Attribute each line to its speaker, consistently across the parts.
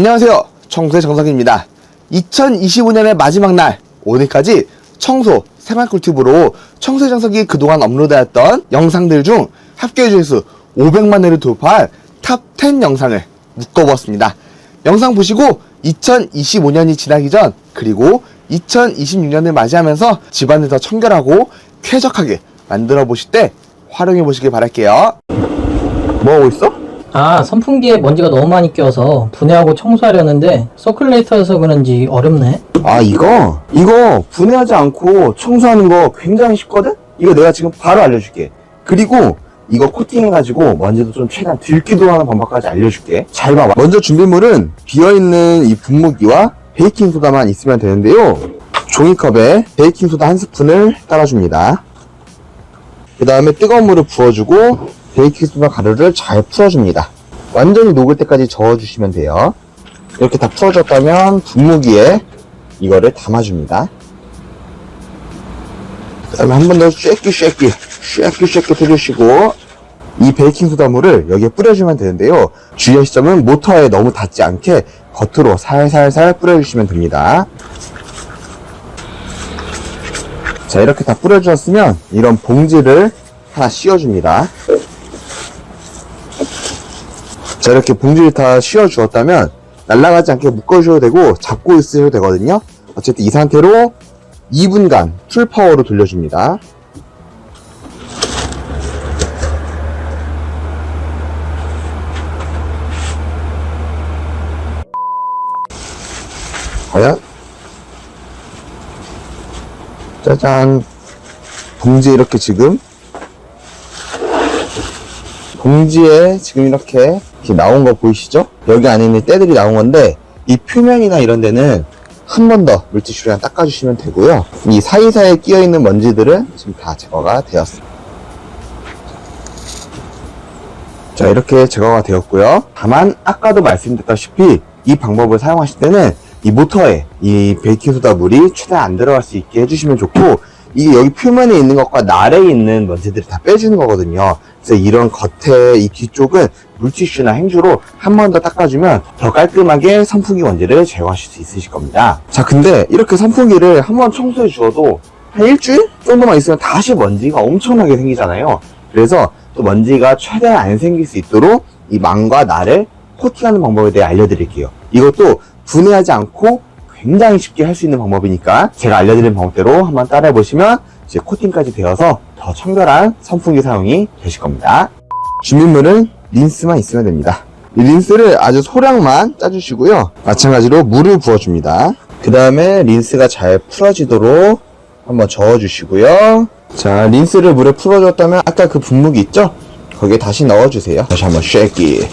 Speaker 1: 안녕하세요, 청소의 정석입니다. 2025년의 마지막 날 오늘까지 청소 생활 꿀팁으로 청소의 정석이 그동안 업로드했던 영상들 중 합계 조회수 500만 회를 돌파할 탑 10 영상을 묶어보았습니다. 영상 보시고 2025년이 지나기 전 그리고 2026년을 맞이하면서 집안을 더 청결하고 쾌적하게 만들어 보실 때 활용해 보시길 바랄게요. 뭐 하고 있어?
Speaker 2: 선풍기에 먼지가 너무 많이 껴서 분해하고 청소하려는데 서큘레이터여서 그런지 어렵네.
Speaker 1: 이거 분해하지 않고 청소하는 거 굉장히 쉽거든? 이거 내가 지금 바로 알려줄게. 그리고 이거 코팅해가지고 먼지도 좀 최대한 들기도 하는 방법까지 알려줄게. 잘 봐봐. 먼저 준비물은 비어있는 이 분무기와 베이킹소다만 있으면 되는데요. 종이컵에 베이킹소다 한 스푼을 따라줍니다. 그 다음에 뜨거운 물을 부어주고 베이킹소다 가루를 잘 풀어줍니다. 완전히 녹을 때까지 저어주시면 돼요. 이렇게 다 풀어졌다면 분무기에 이거를 담아줍니다. 그 다음에 한 번 더 쉐끼 해주시고 이 베이킹소다 물을 여기에 뿌려주면 되는데요. 주의할 시점은 모터에 너무 닿지 않게 겉으로 살살살 뿌려주시면 됩니다. 자, 이렇게 다 뿌려주었으면 이런 봉지를 하나 씌워줍니다. 자, 이렇게 봉지를 다 씌워주었다면 날아가지 않게 묶어주셔도 되고 잡고 있으셔도 되거든요. 어쨌든 이 상태로 2분간 풀파워로 돌려줍니다. 과연? 짜잔! 봉지에 이렇게 봉지에 지금 이렇게 나온 거 보이시죠? 여기 안에 있는 때들이 나온 건데 이 표면이나 이런 데는 한 번 더 물티슈로 닦아주시면 되고요. 이 사이사이에 끼어있는 먼지들은 지금 다 제거가 되었습니다. 자, 이렇게 제거가 되었고요. 다만 아까도 말씀드렸다시피 이 방법을 사용하실 때는 이 모터에 이 베이킹소다 물이 최대한 안 들어갈 수 있게 해주시면 좋고, 이게 여기 표면에 있는 것과 날에 있는 먼지들을 다 빼주는 거거든요. 그래서 이런 겉에 이 뒤쪽은 물티슈나 행주로 한 번 더 닦아주면 더 깔끔하게 선풍기 먼지를 제거하실 수 있으실 겁니다. 자, 근데 이렇게 선풍기를 한 번 청소해 주어도 한 일주일 정도만 있으면 다시 먼지가 엄청나게 생기잖아요. 그래서 또 먼지가 최대한 안 생길 수 있도록 이 망과 날을 코팅하는 방법에 대해 알려드릴게요. 이것도 분해하지 않고 굉장히 쉽게 할 수 있는 방법이니까 제가 알려드린 방법대로 한번 따라해 보시면 이제 코팅까지 되어서 더 청결한 선풍기 사용이 되실 겁니다. 준비물은 린스만 있으면 됩니다. 이 린스를 아주 소량만 짜주시고요. 마찬가지로 물을 부어줍니다. 그 다음에 린스가 잘 풀어지도록 한번 저어주시고요. 자, 린스를 물에 풀어줬다면 아까 그 분무기 있죠? 거기에 다시 넣어주세요. 다시 한번 쉐이키.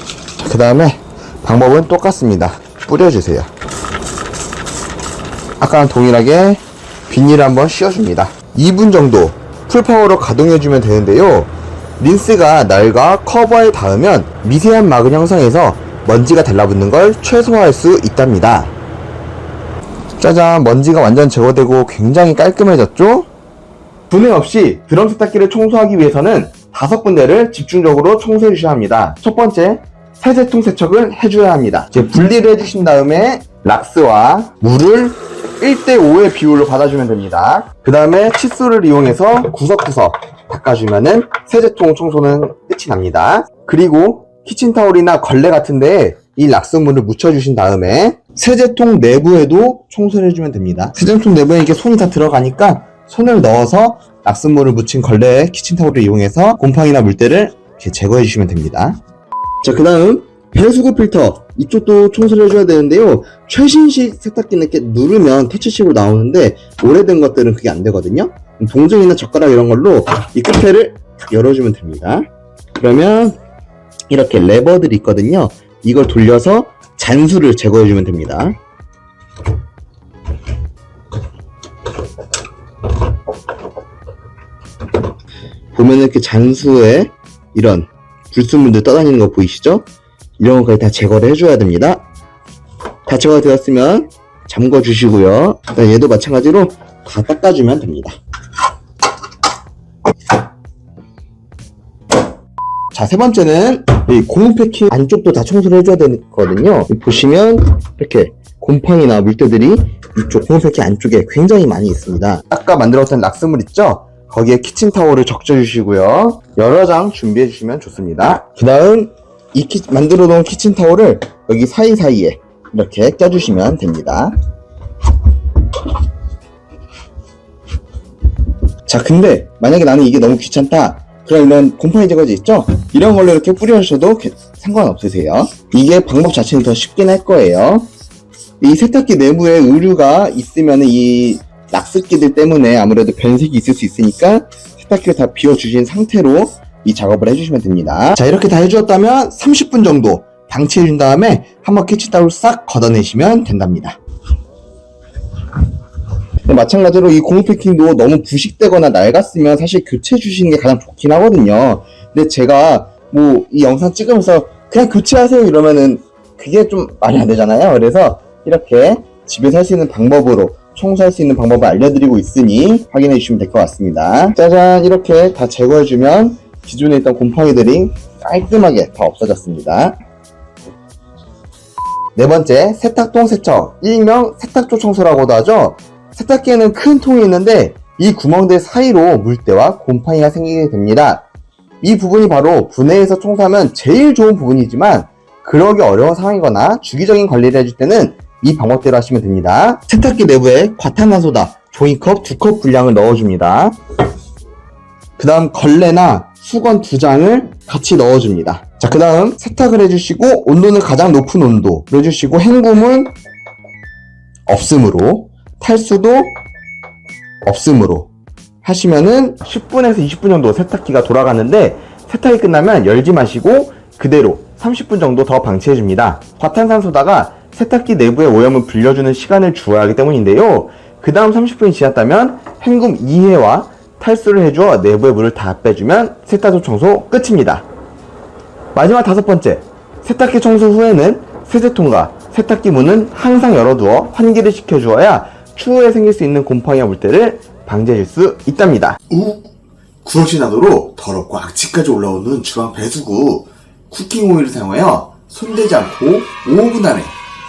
Speaker 1: 그 다음에 방법은 똑같습니다. 뿌려주세요. 아까랑 동일하게 비닐을 한번 씌워줍니다. 2분 정도 풀파워로 가동해주면 되는데요. 린스가 날과 커버에 닿으면 미세한 막을 형성해서 먼지가 달라붙는 걸 최소화할 수 있답니다. 짜잔, 먼지가 완전 제거되고 굉장히 깔끔해졌죠? 분해 없이 드럼 세탁기를 청소하기 위해서는 5군데를 집중적으로 청소해 주셔야 합니다. 첫 번째, 세제통 세척을 해줘야 합니다. 이제 분리를 해주신 다음에 락스와 물을 1대5의 비율로 받아주면 됩니다. 그 다음에 칫솔을 이용해서 구석구석 닦아주면은 세제통 청소는 끝이 납니다. 그리고 키친타올이나 걸레 같은데 이 락스물을 묻혀주신 다음에 세제통 내부에도 청소를 해주면 됩니다. 세제통 내부에 이렇게 손이 다 들어가니까 손을 넣어서 락스물을 묻힌 걸레에 키친타올을 이용해서 곰팡이나 물때를 이렇게 제거해 주시면 됩니다. 자, 그 다음 배수구 필터 이쪽도 청소를 해줘야 되는데요. 최신식 세탁기는 이렇게 누르면 터치식으로 나오는데 오래된 것들은 그게 안 되거든요. 동전이나 젓가락 이런 걸로 이 끝에를 열어주면 됩니다. 그러면 이렇게 레버들이 있거든요. 이걸 돌려서 잔수를 제거해주면 됩니다. 보면 이렇게 잔수에 이런 불순물들 떠다니는 거 보이시죠? 이런 것까지 다 제거를 해줘야 됩니다. 다 제거가 되었으면 잠궈 주시고요. 얘도 마찬가지로 다 닦아주면 됩니다. 자, 세 번째는 이 고무 패킹 안쪽도 다 청소를 해줘야 되거든요. 보시면 이렇게 곰팡이나 물때들이 이쪽 고무 패킹 안쪽에 굉장히 많이 있습니다. 아까 만들었던 락스물 있죠? 거기에 키친타올을 적셔주시고요. 여러 장 준비해주시면 좋습니다. 그 다음 이 만들어 놓은 키친타올을 여기 사이사이에 이렇게 껴주시면 됩니다. 자, 근데 만약에 나는 이게 너무 귀찮다, 그럼 이런 곰팡이 제거제 있죠? 이런 걸로 이렇게 뿌려주셔도 상관없으세요. 이게 방법 자체는 더 쉽긴 할 거예요. 이 세탁기 내부에 의류가 있으면 이 락스기들 때문에 아무래도 변색이 있을 수 있으니까 세탁기를 다 비워주신 상태로 이 작업을 해주시면 됩니다. 자, 이렇게 다 해주었다면 30분 정도 방치해준 다음에 한번 키친타올 싹 걷어내시면 된답니다. 마찬가지로 이 고무 패킹도 너무 부식되거나 낡았으면 사실 교체해 주시는 게 가장 좋긴 하거든요. 근데 제가 뭐 이 영상 찍으면서 그냥 교체하세요 이러면은 그게 좀 말이 안 되잖아요. 그래서 이렇게 집에서 할 수 있는 방법으로 청소할 수 있는 방법을 알려드리고 있으니 확인해 주시면 될 것 같습니다. 짜잔, 이렇게 다 제거해 주면 기존에 있던 곰팡이들이 깔끔하게 다 없어졌습니다. 네 번째, 세탁통 세척, 일명 세탁조 청소라고도 하죠. 세탁기에는 큰 통이 있는데 이 구멍들 사이로 물때와 곰팡이가 생기게 됩니다. 이 부분이 바로 분해해서 청소하면 제일 좋은 부분이지만 그러기 어려운 상황이거나 주기적인 관리를 해줄 때는 이 방법대로 하시면 됩니다. 세탁기 내부에 과탄산소다 종이컵 2컵 분량을 넣어줍니다. 그 다음 걸레나 수건 2장을 같이 넣어줍니다. 자, 그 다음 세탁을 해주시고 온도는 가장 높은 온도로 해주시고 헹굼은 없음으로, 탈수도 없음으로 하시면은 10분에서 20분 정도 세탁기가 돌아가는데, 세탁이 끝나면 열지 마시고 그대로 30분 정도 더 방치해줍니다. 과탄산소다가 세탁기 내부의 오염을 불려주는 시간을 주어야 하기 때문인데요. 그 다음 30분이 지났다면 헹굼 2회와 탈수를 해주어 내부의 물을 다 빼주면 세탁조 청소 끝입니다. 마지막 5번째, 세탁기 청소 후에는 세제통과 세탁기 문은 항상 열어두어 환기를 시켜주어야 추후에 생길 수 있는 곰팡이와 물때를 방지해줄 수 있답니다. 구역질 나도록 더럽고 악취까지 올라오는 주방 배수구 쿠킹 오일을 사용하여 손대지 않고 5분 안에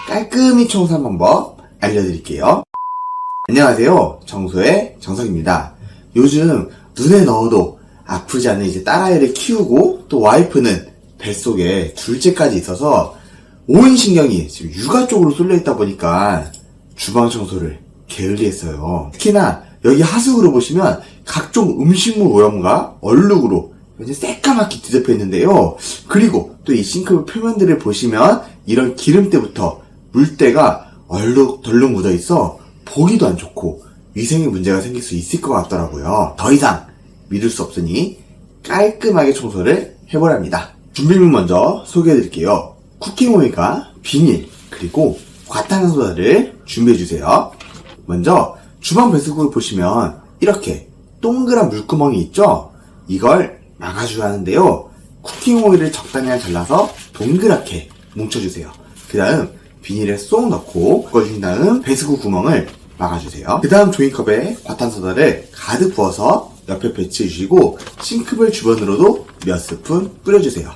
Speaker 1: 깔끔히 청소한 방법 알려드릴게요. 안녕하세요, 청소의 정석입니다. 요즘 눈에 넣어도 아프지 않은 이제 딸아이를 키우고 또 와이프는 뱃속에 둘째까지 있어서 온 신경이 지금 육아 쪽으로 쏠려 있다 보니까 주방 청소를 게을리했어요. 특히나 여기 하수구를 보시면 각종 음식물 오염과 얼룩으로 이제 새까맣게 뒤덮여 있는데요. 그리고 또 이 싱크 표면들을 보시면 이런 기름때부터 물때가 얼룩덜룩 묻어 있어 보기도 안 좋고 위생에 문제가 생길 수 있을 것 같더라고요. 더 이상 믿을 수 없으니 깔끔하게 청소를 해보랍니다. 준비물 먼저 소개해드릴게요. 쿠킹오일과 비닐 그리고 과탄산소다를 준비해주세요. 먼저 주방 배수구를 보시면 이렇게 동그란 물구멍이 있죠? 이걸 막아줘야 하는데요. 쿠킹오일을 적당히 잘라서 동그랗게 뭉쳐주세요. 그 다음 비닐에 쏙 넣고 꺾어준 다음 배수구 구멍을 막아주세요. 그 다음 종이컵에 과탄소다를 가득 부어서 옆에 배치해주시고 싱크볼 주변으로도 몇 스푼 뿌려주세요.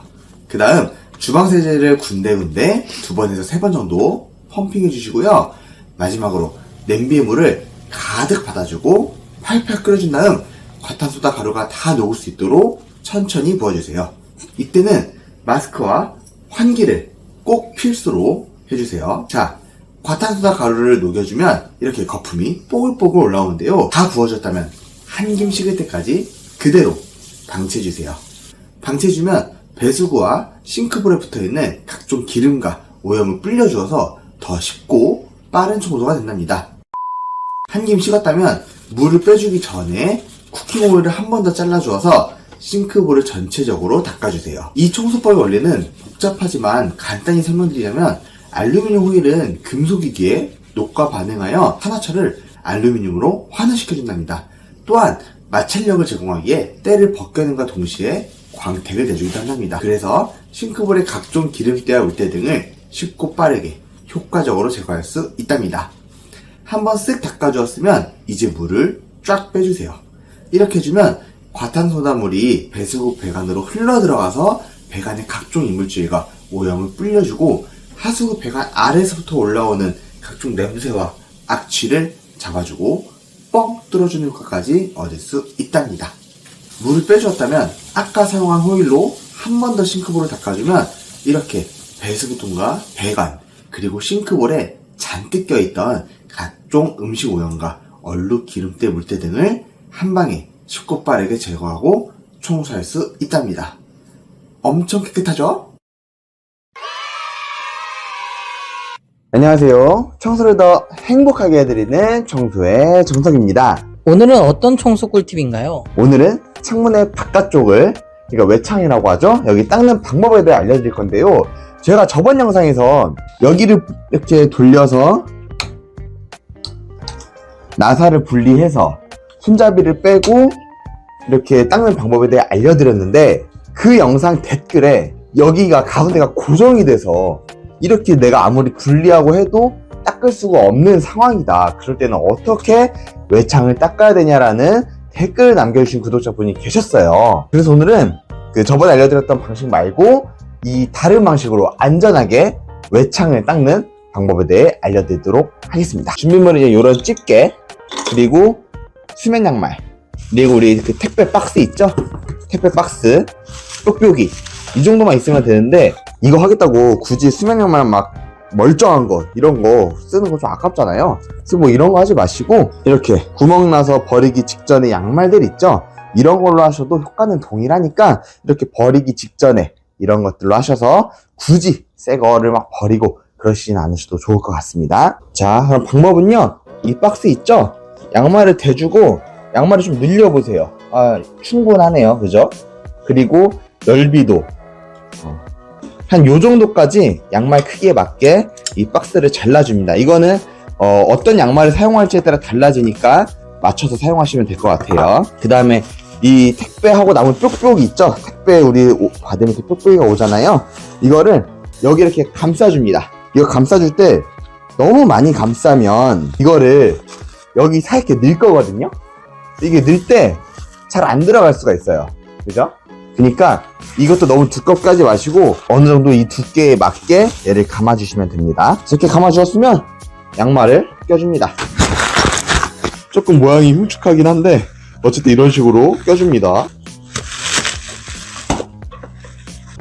Speaker 1: 그 다음 주방세제를 군데군데 2번에서 3번 정도 펌핑해주시고요. 마지막으로 냄비에 물을 가득 받아주고 팔팔 끓여준 다음 과탄소다 가루가 다 녹을 수 있도록 천천히 부어주세요. 이때는 마스크와 환기를 꼭 필수로 해주세요. 자, 과탄소다 가루를 녹여주면 이렇게 거품이 뽀글뽀글 올라오는데요. 다 부어졌다면 한 김 식을 때까지 그대로 방치해주세요. 방치해주면 배수구와 싱크볼에 붙어있는 각종 기름과 오염을 불려주어서 더 쉽고 빠른 청소가 된답니다. 한 김 식었다면 물을 빼주기 전에 쿠킹오일을 한 번 더 잘라주어서 싱크볼을 전체적으로 닦아주세요. 이 청소법의 원리는 복잡하지만 간단히 설명드리자면 알루미늄 호일은 금속이기에 녹과 반응하여 산화철을 알루미늄으로 환원시켜준답니다. 또한 마찰력을 제공하기에 때를 벗겨낸과 동시에 광택을 내주기도 한답니다. 그래서 싱크볼의 각종 기름때와 물때 등을 쉽고 빠르게 효과적으로 제거할 수 있답니다. 한번 쓱 닦아주었으면 이제 물을 쫙 빼주세요. 이렇게 해주면 과탄소다물이 배수구 배관으로 흘러 들어가서 배관의 각종 이물질과 오염을 불려주고 하수구 배관 아래서부터 올라오는 각종 냄새와 악취를 잡아주고 뻥 뚫어주는 효과까지 얻을 수 있답니다. 물을 빼주었다면 아까 사용한 호일로 한 번 더 싱크볼을 닦아주면 이렇게 배수구통과 배관 그리고 싱크볼에 잔뜩 껴있던 각종 음식 오염과 얼룩, 기름때, 물때 등을 한 방에 쉽고 빠르게 제거하고 청소할 수 있답니다. 엄청 깨끗하죠? 안녕하세요. 청소를 더 행복하게 해드리는 청소의 정석입니다.
Speaker 2: 오늘은 어떤 청소 꿀팁인가요?
Speaker 1: 오늘은 창문의 바깥쪽을, 그러니까 외창이라고 하죠. 여기 닦는 방법에 대해 알려드릴 건데요. 제가 저번 영상에서 여기를 이렇게 돌려서 나사를 분리해서 손잡이를 빼고 이렇게 닦는 방법에 대해 알려드렸는데 그 영상 댓글에 여기가 가운데가 고정이 돼서 이렇게 내가 아무리 분리하고 해도 닦을 수가 없는 상황이다. 그럴 때는 어떻게 외창을 닦아야 되냐라는 댓글을 남겨주신 구독자분이 계셨어요. 그래서 오늘은 그 저번에 알려드렸던 방식 말고 이 다른 방식으로 안전하게 외창을 닦는 방법에 대해 알려드리도록 하겠습니다. 준비물은 이제 이런 집게, 그리고 수면 양말, 그리고 우리 그 택배 박스 있죠? 택배 박스, 뾱뾱이 이 정도만 있으면 되는데 이거 하겠다고 굳이 수면 양말 막 멀쩡한 거 이런 거 쓰는 거 좀 아깝잖아요. 그래서 뭐 이런 거 하지 마시고 이렇게 구멍 나서 버리기 직전에 양말들 있죠? 이런 걸로 하셔도 효과는 동일하니까 이렇게 버리기 직전에 이런 것들로 하셔서 굳이 새 거를 막 버리고 그러시진 않으셔도 좋을 것 같습니다. 자, 그럼 방법은요, 이 박스 있죠? 양말을 대주고 양말을 좀 늘려보세요. 아, 충분하네요. 그죠? 그리고 넓이도 한 요 정도까지 양말 크기에 맞게 이 박스를 잘라줍니다. 이거는 어떤 양말을 사용할지에 따라 달라지니까 맞춰서 사용하시면 될 것 같아요. 그 다음에 이 택배하고 남은 뾱뾱이 있죠? 택배 우리 받으면 이렇게 뾱뾱이가 오잖아요. 이거를 여기 이렇게 감싸줍니다. 이거 감싸줄 때 너무 많이 감싸면 이거를 여기 살게 넣을 거거든요. 이게 넣을 때 잘 안 들어갈 수가 있어요. 그죠? 그러니까 이것도 너무 두껍게 하지 마시고 어느 정도 이 두께에 맞게 얘를 감아주시면 됩니다. 이렇게 감아주었으면 양말을 껴줍니다. 조금 모양이 흉측하긴 한데 어쨌든 이런 식으로 껴줍니다.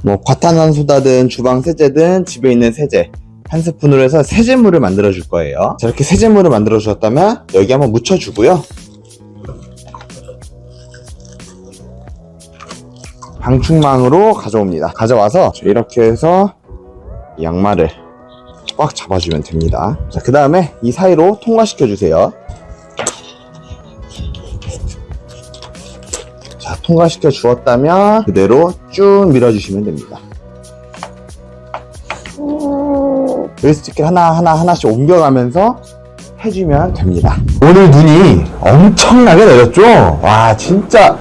Speaker 1: 뭐 과탄산소다든 주방 세제든 집에 있는 세제 한 스푼으로 해서 세제물을 만들어 줄 거예요. 자, 이렇게 세제물을 만들어 주셨다면 여기 한번 묻혀주고요. 방충망으로 가져옵니다. 가져와서 이렇게 해서 양말을 꽉 잡아주면 됩니다. 자, 그 다음에 이 사이로 통과시켜 주세요. 자, 통과시켜 주었다면 그대로 쭉 밀어주시면 됩니다. 웨스트킷 하나씩 옮겨가면서 해주면 됩니다. 오늘 눈이 엄청나게 내렸죠? 와, 진짜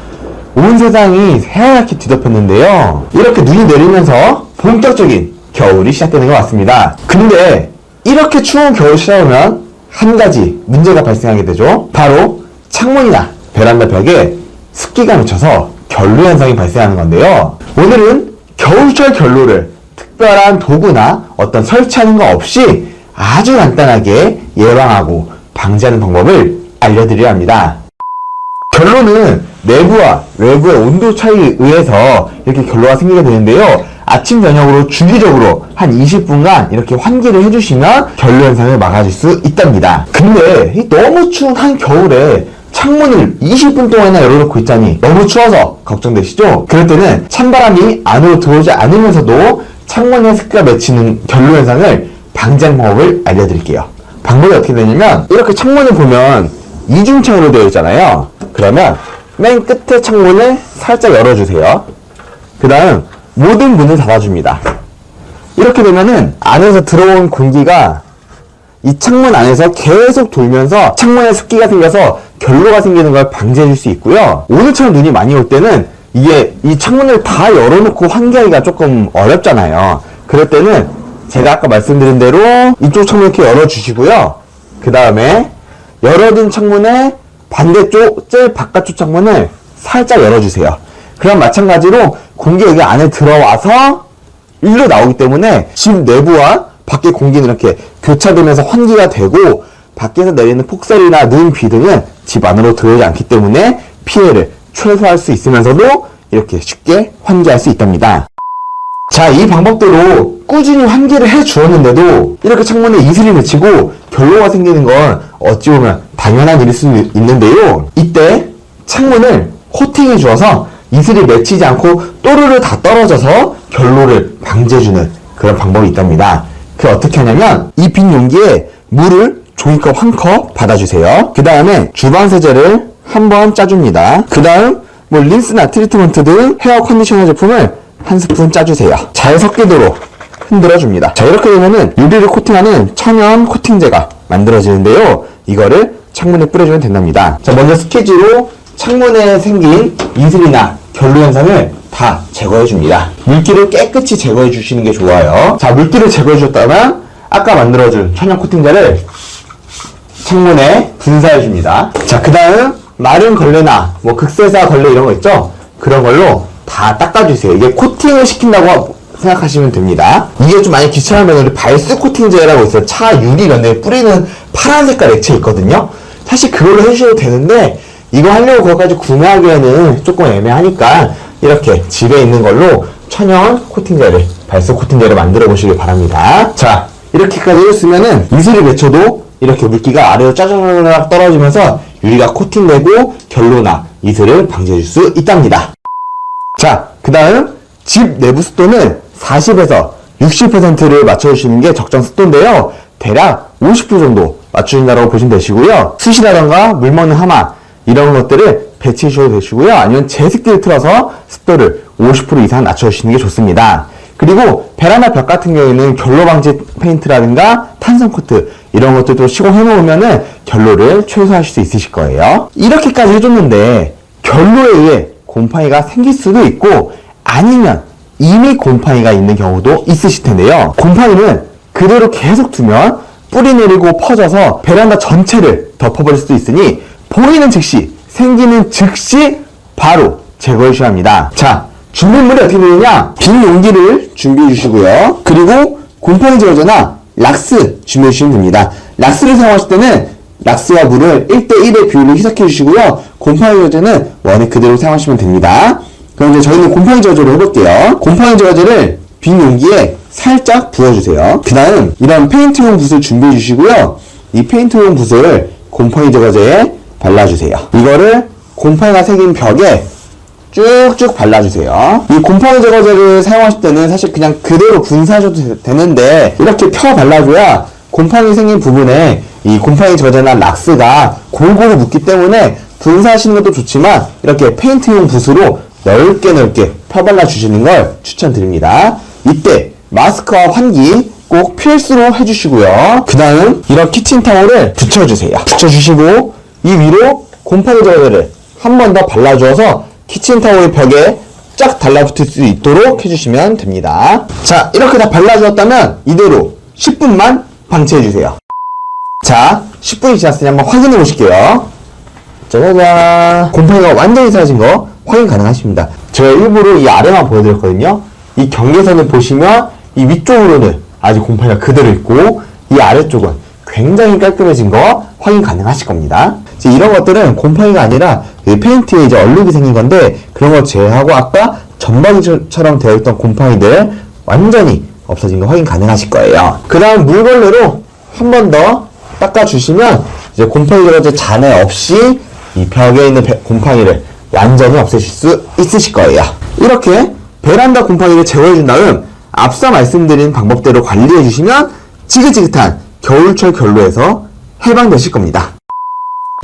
Speaker 1: 온 세상이 새하얗게 뒤덮였는데요. 이렇게 눈이 내리면서 본격적인 겨울이 시작되는 것 같습니다. 근데 이렇게 추운 겨울 시작하면 한 가지 문제가 발생하게 되죠. 바로 창문이나 베란다 벽에 습기가 묻혀서 결로 현상이 발생하는 건데요. 오늘은 겨울철 결로를 특별한 도구나 어떤 설치하는 거 없이 아주 간단하게 예방하고 방지하는 방법을 알려드려야 합니다. 결로는 내부와 외부의 온도 차이에 의해서 이렇게 결로가 생기게 되는데요. 아침 저녁으로 주기적으로 한 20분간 이렇게 환기를 해주시면 결로 현상을 막아줄 수 있답니다. 근데 이 너무 추운 한겨울에 창문을 20분 동안이나 열어놓고 있자니 너무 추워서 걱정되시죠? 그럴 때는 찬바람이 안으로 들어오지 않으면서도 창문에 습기가 맺히는 결로 현상을 방지하는 방법을 알려드릴게요. 방법이 어떻게 되냐면 이렇게 창문을 보면 이중창으로 되어 있잖아요. 그러면 맨 끝에 창문을 살짝 열어주세요. 그 다음 모든 문을 닫아줍니다. 이렇게 되면은 안에서 들어온 공기가 이 창문 안에서 계속 돌면서 창문에 습기가 생겨서 결로가 생기는 걸 방지해 줄 수 있고요. 오늘처럼 눈이 많이 올 때는 이게 이 창문을 다 열어놓고 환기하기가 조금 어렵잖아요. 그럴 때는 제가 아까 말씀드린 대로 이쪽 창문 이렇게 열어주시고요. 그 다음에 열어둔 창문의 반대쪽 제일 바깥쪽 창문을 살짝 열어주세요. 그럼 마찬가지로 공기가 여기 안에 들어와서 일로 나오기 때문에 집 내부와 밖의 공기는 이렇게 교차되면서 환기가 되고 밖에서 내리는 폭설이나 눈, 비 등은 집 안으로 들어오지 않기 때문에 피해를 최소화할 수 있으면서도 이렇게 쉽게 환기할 수 있답니다. 자, 이 방법대로 꾸준히 환기를 해 주었는데도 이렇게 창문에 이슬이 맺히고 결로가 생기는 건 어찌 보면 당연한 일일 수 있는데요. 이때 창문을 코팅해 주어서 이슬이 맺히지 않고 또르르 다 떨어져서 결로를 방지해주는 그런 방법이 있답니다. 그게 어떻게 하냐면 이 빈 용기에 물을 종이컵 1컵 받아주세요. 그 다음에 주방 세제를 한번 짜줍니다. 그 다음 뭐 린스나 트리트먼트 등 헤어 컨디셔너 제품을 한 스푼 짜주세요. 잘 섞이도록 흔들어줍니다. 자, 이렇게 되면은 유리를 코팅하는 천연 코팅제가 만들어지는데요. 이거를 창문에 뿌려주면 된답니다. 자, 먼저 스케치로 창문에 생긴 이슬이나 결로 현상을 다 제거해줍니다. 물기를 깨끗이 제거해주시는 게 좋아요. 자, 물기를 제거해줬다면 아까 만들어준 천연 코팅제를 창문에 분사해줍니다. 자, 그 다음 마른 걸레나 뭐 극세사 걸레 이런 거 있죠? 그런 걸로 다 닦아주세요. 이게 코팅을 시킨다고 생각하시면 됩니다. 이게 좀 많이 귀찮으면 우리 발수 코팅제라고 있어요. 차 유리 면에 뿌리는 파란 색깔 액체 있거든요. 사실 그걸로 해주셔도 되는데 이거 하려고 그것까지 구매하기에는 조금 애매하니까 이렇게 집에 있는 걸로 천연 코팅제를, 발수 코팅제를 만들어 보시길 바랍니다. 자, 이렇게까지 해줬으면은 이슬이 맺혀도 이렇게 물기가 아래로 짜자자작 떨어지면서 유리가 코팅되고 결로나 이슬을 방지해 줄 수 있답니다. 자, 그 다음 집 내부 습도는 40에서 60%를 맞춰주시는 게 적정 습도인데요. 대략 50% 정도 맞추신다고 보시면 되시고요. 숯이라던가 물 먹는 하마 이런 것들을 배치해 주셔도 되시고요. 아니면 제습기를 틀어서 습도를 50% 이상 낮춰주시는 게 좋습니다. 그리고 베란다 벽 같은 경우에는 결로 방지 페인트라든가 탄성 코트 이런 것들도 시공해 놓으면은 결로를 최소화하실 수 있으실 거예요. 이렇게까지 해줬는데 결로에 의해 곰팡이가 생길 수도 있고 아니면 이미 곰팡이가 있는 경우도 있으실 텐데요. 곰팡이는 그대로 계속 두면 뿌리 내리고 퍼져서 베란다 전체를 덮어버릴 수도 있으니 보이는 즉시 생기는 즉시 바로 제거해 주셔야 합니다. 자, 준비물이 어떻게 되느냐? 빈 용기를 준비해 주시고요. 그리고 곰팡이 제거제나 락스 준비해 주시면 됩니다. 락스를 사용하실 때는 락스와 물을 1대1의 비율로 희석해 주시고요. 곰팡이 제거제는 원액 그대로 사용하시면 됩니다. 그럼 이제 저희는 곰팡이 제거제로 해볼게요. 곰팡이 제거제를 빈 용기에 살짝 부어주세요. 그 다음 이런 페인트용 붓을 준비해 주시고요. 이 페인트용 붓을 곰팡이 제거제에 발라주세요. 이거를 곰팡이가 생긴 벽에 쭉쭉 발라주세요. 이 곰팡이 제거제를 사용하실 때는 사실 그냥 그대로 분사하셔도 되는데 이렇게 펴 발라줘야 곰팡이 생긴 부분에 이 곰팡이 제거제나 락스가 골고루 묻기 때문에 분사하시는 것도 좋지만 이렇게 페인트용 붓으로 넓게 펴 발라주시는 걸 추천드립니다. 이때 마스크와 환기 꼭 필수로 해주시고요. 그 다음 이런 키친타올을 붙여주세요. 붙여주시고 이 위로 곰팡이 제거제를 한 번 더 발라주어서 키친타올의 벽에 쫙 달라붙을 수 있도록 해주시면 됩니다. 자, 이렇게 다 발라주었다면 이대로 10분만 방치해주세요. 자, 10분이 지났으니 한번 확인해 보실게요. 짜자잔, 곰팡이가 완전히 사라진 거 확인 가능하십니다. 제가 일부러 이 아래만 보여드렸거든요. 이 경계선을 보시면 이 위쪽으로는 아직 곰팡이가 그대로 있고 이 아래쪽은 굉장히 깔끔해진 거 확인 가능하실 겁니다. 이제 이런 것들은 곰팡이가 아니라 페인트에 이제 얼룩이 생긴 건데 그런 거 제외하고 아까 점박이처럼 되어 있던 곰팡이들 완전히 없어진 거 확인 가능하실 거예요. 그 다음 물걸레로 한 번 더 닦아주시면 이제 곰팡이 제거제 잔해 없이 이 벽에 있는 곰팡이를 완전히 없애실 수 있으실 거예요. 이렇게 베란다 곰팡이를 제거해준 다음 앞서 말씀드린 방법대로 관리해주시면 지긋지긋한 겨울철 결로에서 해방되실 겁니다.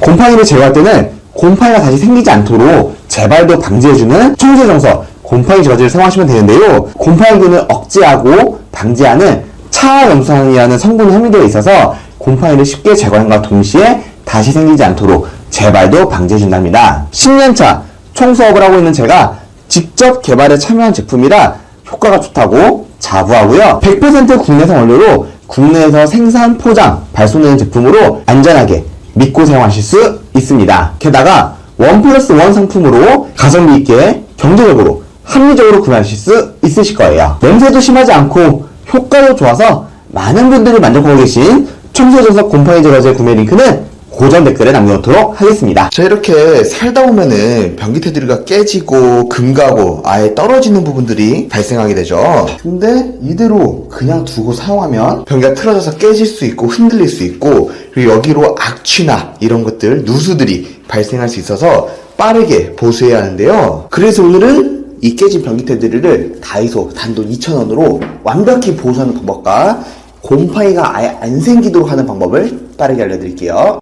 Speaker 1: 곰팡이를 제거할 때는 곰팡이가 다시 생기지 않도록 재발도 방지해주는 청소정서 곰팡이 제거제를 사용하시면 되는데요. 곰팡이균을 억제하고 방지하는 차염산이라는 성분이 함유되어 있어서 곰팡이를 쉽게 제거함과 동시에 다시 생기지 않도록 재발도 방지해준답니다. 10년차 청소업을 하고 있는 제가 직접 개발에 참여한 제품이라 효과가 좋다고 자부하고요. 100% 국내산 원료로 국내에서 생산, 포장, 발송되는 제품으로 안전하게 믿고 사용하실 수 있습니다. 게다가 1+1 상품으로 가성비 있게 경제적으로 합리적으로 구매하실 수 있으실 거예요. 냄새도 심하지 않고 효과도 좋아서 많은 분들이 만족하고 계신 청소전석 곰팡이 제거제 구매 링크는 고정 댓글에 남겨놓도록 하겠습니다. 자, 이렇게 살다 보면은 변기 테두리가 깨지고 금가고 아예 떨어지는 부분들이 발생하게 되죠. 근데 이대로 그냥 두고 사용하면 변기가 틀어져서 깨질 수 있고 흔들릴 수 있고, 그리고 여기로 악취나 이런 것들, 누수들이 발생할 수 있어서 빠르게 보수해야 하는데요. 그래서 오늘은 이 깨진 변기 테두리를 다이소 단돈 2,000원으로 완벽히 보수하는 방법과 곰팡이가 아예 안 생기도록 하는 방법을 빠르게 알려드릴게요.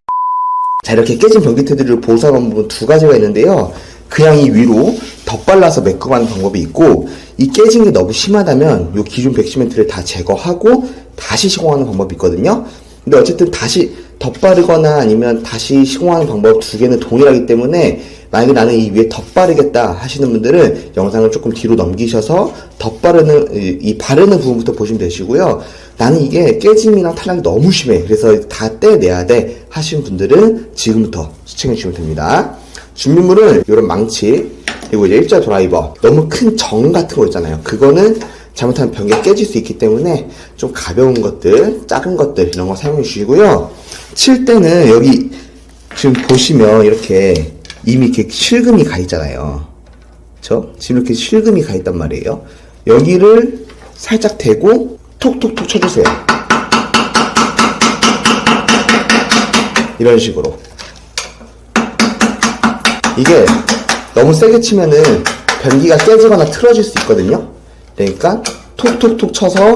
Speaker 1: 자, 이렇게 깨진 변기 테두리를 보수하는 방법은 두 가지가 있는데요. 그냥 이 위로 덧발라서 메꾸는 방법이 있고, 이 깨진 게 너무 심하다면 이 기존 백시멘트를 다 제거하고 다시 시공하는 방법이 있거든요. 근데 어쨌든 다시 덧바르거나 아니면 다시 시공하는 방법 두 개는 동일하기 때문에, 만약에 나는 이 위에 덧바르겠다 하시는 분들은 영상을 조금 뒤로 넘기셔서 바르는 부분부터 보시면 되시고요. 나는 이게 깨짐이랑 탈락이 너무 심해, 그래서 다 떼내야 돼 하시는 분들은 지금부터 시청해 주시면 됩니다. 준비물은 이런 망치, 그리고 이제 일자 드라이버, 너무 큰 정 같은 거 있잖아요. 그거는 잘못하면 변기가 깨질 수 있기 때문에 좀 가벼운 것들, 작은 것들 이런 거 사용해 주시고요. 칠 때는 여기 지금 보시면 이렇게 이미 이렇게 실금이 가 있잖아요. 그쵸? 지금 이렇게 실금이 가 있단 말이에요. 여기를 살짝 대고 톡톡톡 쳐주세요. 이런 식으로. 이게 너무 세게 치면은 변기가 깨지거나 틀어질 수 있거든요. 그러니까 톡톡톡 쳐서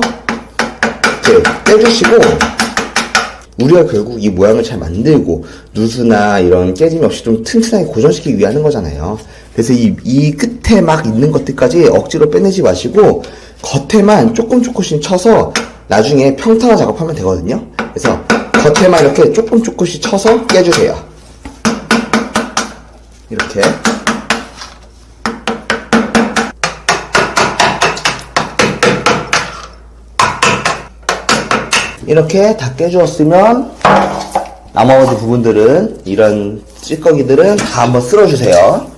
Speaker 1: 이렇게 빼주시고, 우리가 결국 이 모양을 잘 만들고 누수나 이런 깨짐이 없이 좀 튼튼하게 고정시키기 위해 하는 거잖아요. 그래서 이 끝에 막 있는 것들까지 억지로 빼내지 마시고 겉에만 조금씩 쳐서 나중에 평탄화 작업하면 되거든요. 그래서 겉에만 이렇게 조금씩 쳐서 깨주세요. 이렇게. 이렇게 다 깨주었으면 나머지 부분들은, 이런 찌꺼기들은 다 한번 쓸어주세요.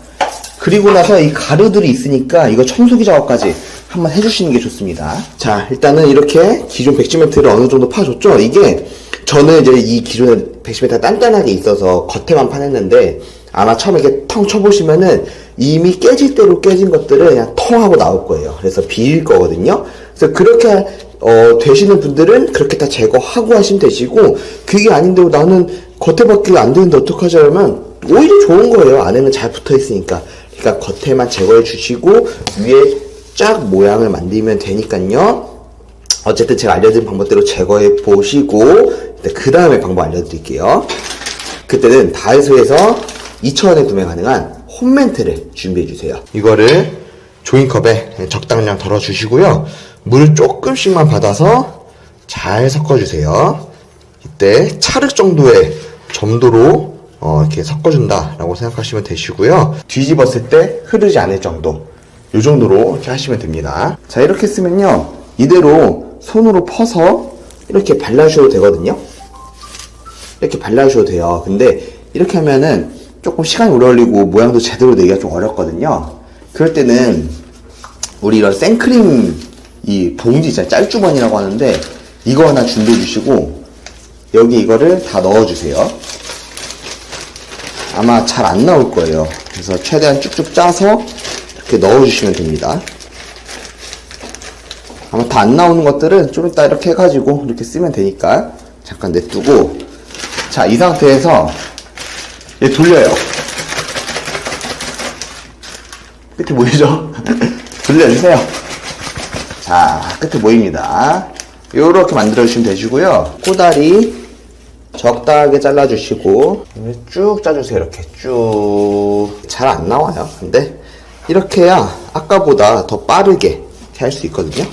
Speaker 1: 그리고 나서 이 가루들이 있으니까 이거 청소기 작업까지 한번 해주시는 게 좋습니다. 자, 일단은 이렇게 기존 백시멘트를 어느 정도 파줬죠? 이게 저는 이제 이 기존의 백시멘트가 단단하게 있어서 겉에만 파냈는데, 아마 처음에 이렇게 텅 쳐보시면은 이미 깨질 대로 깨진 것들은 그냥 텅 하고 나올 거예요. 그래서 비릴 거거든요. 그래서 그렇게 되시는 분들은 그렇게 다 제거하고 하시면 되시고, 그게 아닌데 나는 겉에밖에 안 되는데 어떡하지 하면 오히려 좋은 거예요. 안에는 잘 붙어 있으니까. 그러니까 겉에만 제거해 주시고 위에 쫙 모양을 만들면 되니까요. 어쨌든 제가 알려드린 방법대로 제거해 보시고 그 다음에 방법 알려드릴게요. 그때는 다이소에서 2,000원에 구매 가능한 홈멘트를 준비해 주세요. 이거를 종이컵에 적당량 덜어 주시고요. 물 조금씩만 받아서 잘 섞어주세요. 이때 찰흙 정도의 점도로 이렇게 섞어준다라고 생각하시면 되시고요. 뒤집었을 때 흐르지 않을 정도, 이 정도로 이렇게 하시면 됩니다. 자, 이렇게 쓰면요, 이대로 손으로 퍼서 이렇게 발라주셔도 되거든요. 이렇게 발라주셔도 돼요. 근데 이렇게 하면은 조금 시간이 오래 걸리고 모양도 제대로 내기가 좀 어렵거든요. 그럴 때는 우리 이런 생크림 이 봉지 있잖아요. 짤주머니라고 하는데 이거 하나 준비해 주시고 여기 이거를 다 넣어주세요. 아마 잘 안 나올 거예요. 그래서 최대한 쭉쭉 짜서 이렇게 넣어주시면 됩니다. 아마 다 안 나오는 것들은 좀 이따 이렇게 해가지고 이렇게 쓰면 되니까 잠깐 냅두고, 자, 이 상태에서 얘 돌려요. 끝에 보이죠? 돌려주세요. 자, 끝에 보입니다. 요렇게 만들어주시면 되시고요. 꼬다리 적당하게 잘라주시고 쭉 짜주세요. 이렇게 쭉. 잘 안 나와요. 근데 이렇게 해야 아까보다 더 빠르게 할 수 있거든요.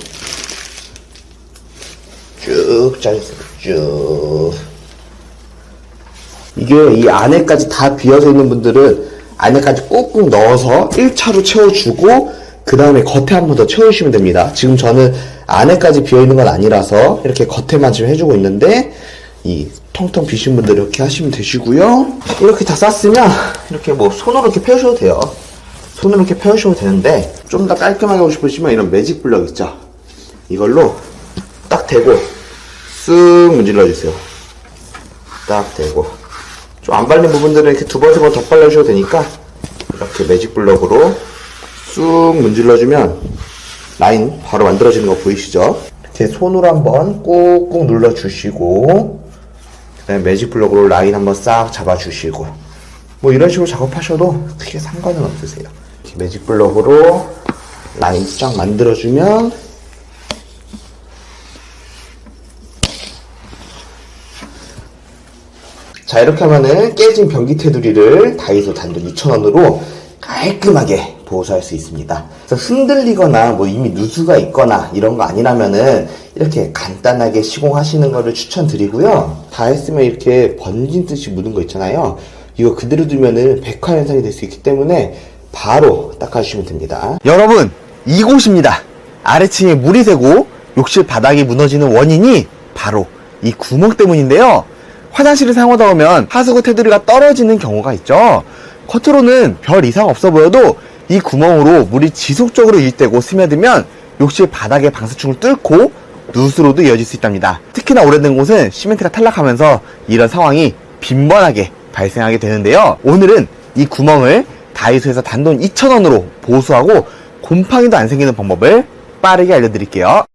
Speaker 1: 쭉 짜주세요. 쭉. 이게 이 안에까지 다 비어져 있는 분들은 안에까지 꾹꾹 넣어서 1차로 채워주고 그 다음에 겉에 한 번 더 채워주시면 됩니다. 지금 저는 안에까지 비어있는 건 아니라서 이렇게 겉에만 지금 해주고 있는데, 이 텅텅 비신 분들 이렇게 하시면 되시고요. 이렇게 다 쌌으면 이렇게 뭐 손으로 이렇게 펴주셔도 돼요. 손으로 이렇게 펴주셔도 되는데 좀 더 깔끔하게 하고 싶으시면 이런 매직 블럭 있죠? 이걸로 딱 대고 쓱 문질러 주세요. 딱 대고 좀 안 발린 부분들은 이렇게 두 번, 세 번 더 발라주셔도 되니까 이렇게 매직 블럭으로 쑥 문질러주면 라인 바로 만들어지는 거 보이시죠? 이렇게 손으로 한번 꾹꾹 눌러주시고 그다음에 매직 블럭으로 라인 한번 싹 잡아주시고 뭐 이런 식으로 작업하셔도 크게 상관은 없으세요. 이렇게 매직 블럭으로 라인 싹 만들어주면 자, 이렇게 하면은 깨진 변기 테두리를 다이소 단돈 2,000원으로 깔끔하게 보수할 수 있습니다. 그래서 흔들리거나 뭐 이미 누수가 있거나 이런 거 아니라면은 이렇게 간단하게 시공하시는 거를 추천드리고요. 다 했으면 이렇게 번진 듯이 묻은 거 있잖아요. 이거 그대로 두면은 백화 현상이 될 수 있기 때문에 바로 닦아주시면 됩니다. 여러분, 이곳입니다. 아래층에 물이 새고 욕실 바닥이 무너지는 원인이 바로 이 구멍 때문인데요. 화장실을 사용하다 보면 하수구 테두리가 떨어지는 경우가 있죠. 겉으로는 별 이상 없어 보여도 이 구멍으로 물이 지속적으로 유입되고 스며들면 욕실 바닥의 방수층을 뚫고 누수로도 이어질 수 있답니다. 특히나 오래된 곳은 시멘트가 탈락하면서 이런 상황이 빈번하게 발생하게 되는데요. 오늘은 이 구멍을 다이소에서 단돈 2,000원으로 보수하고 곰팡이도 안 생기는 방법을 빠르게 알려드릴게요.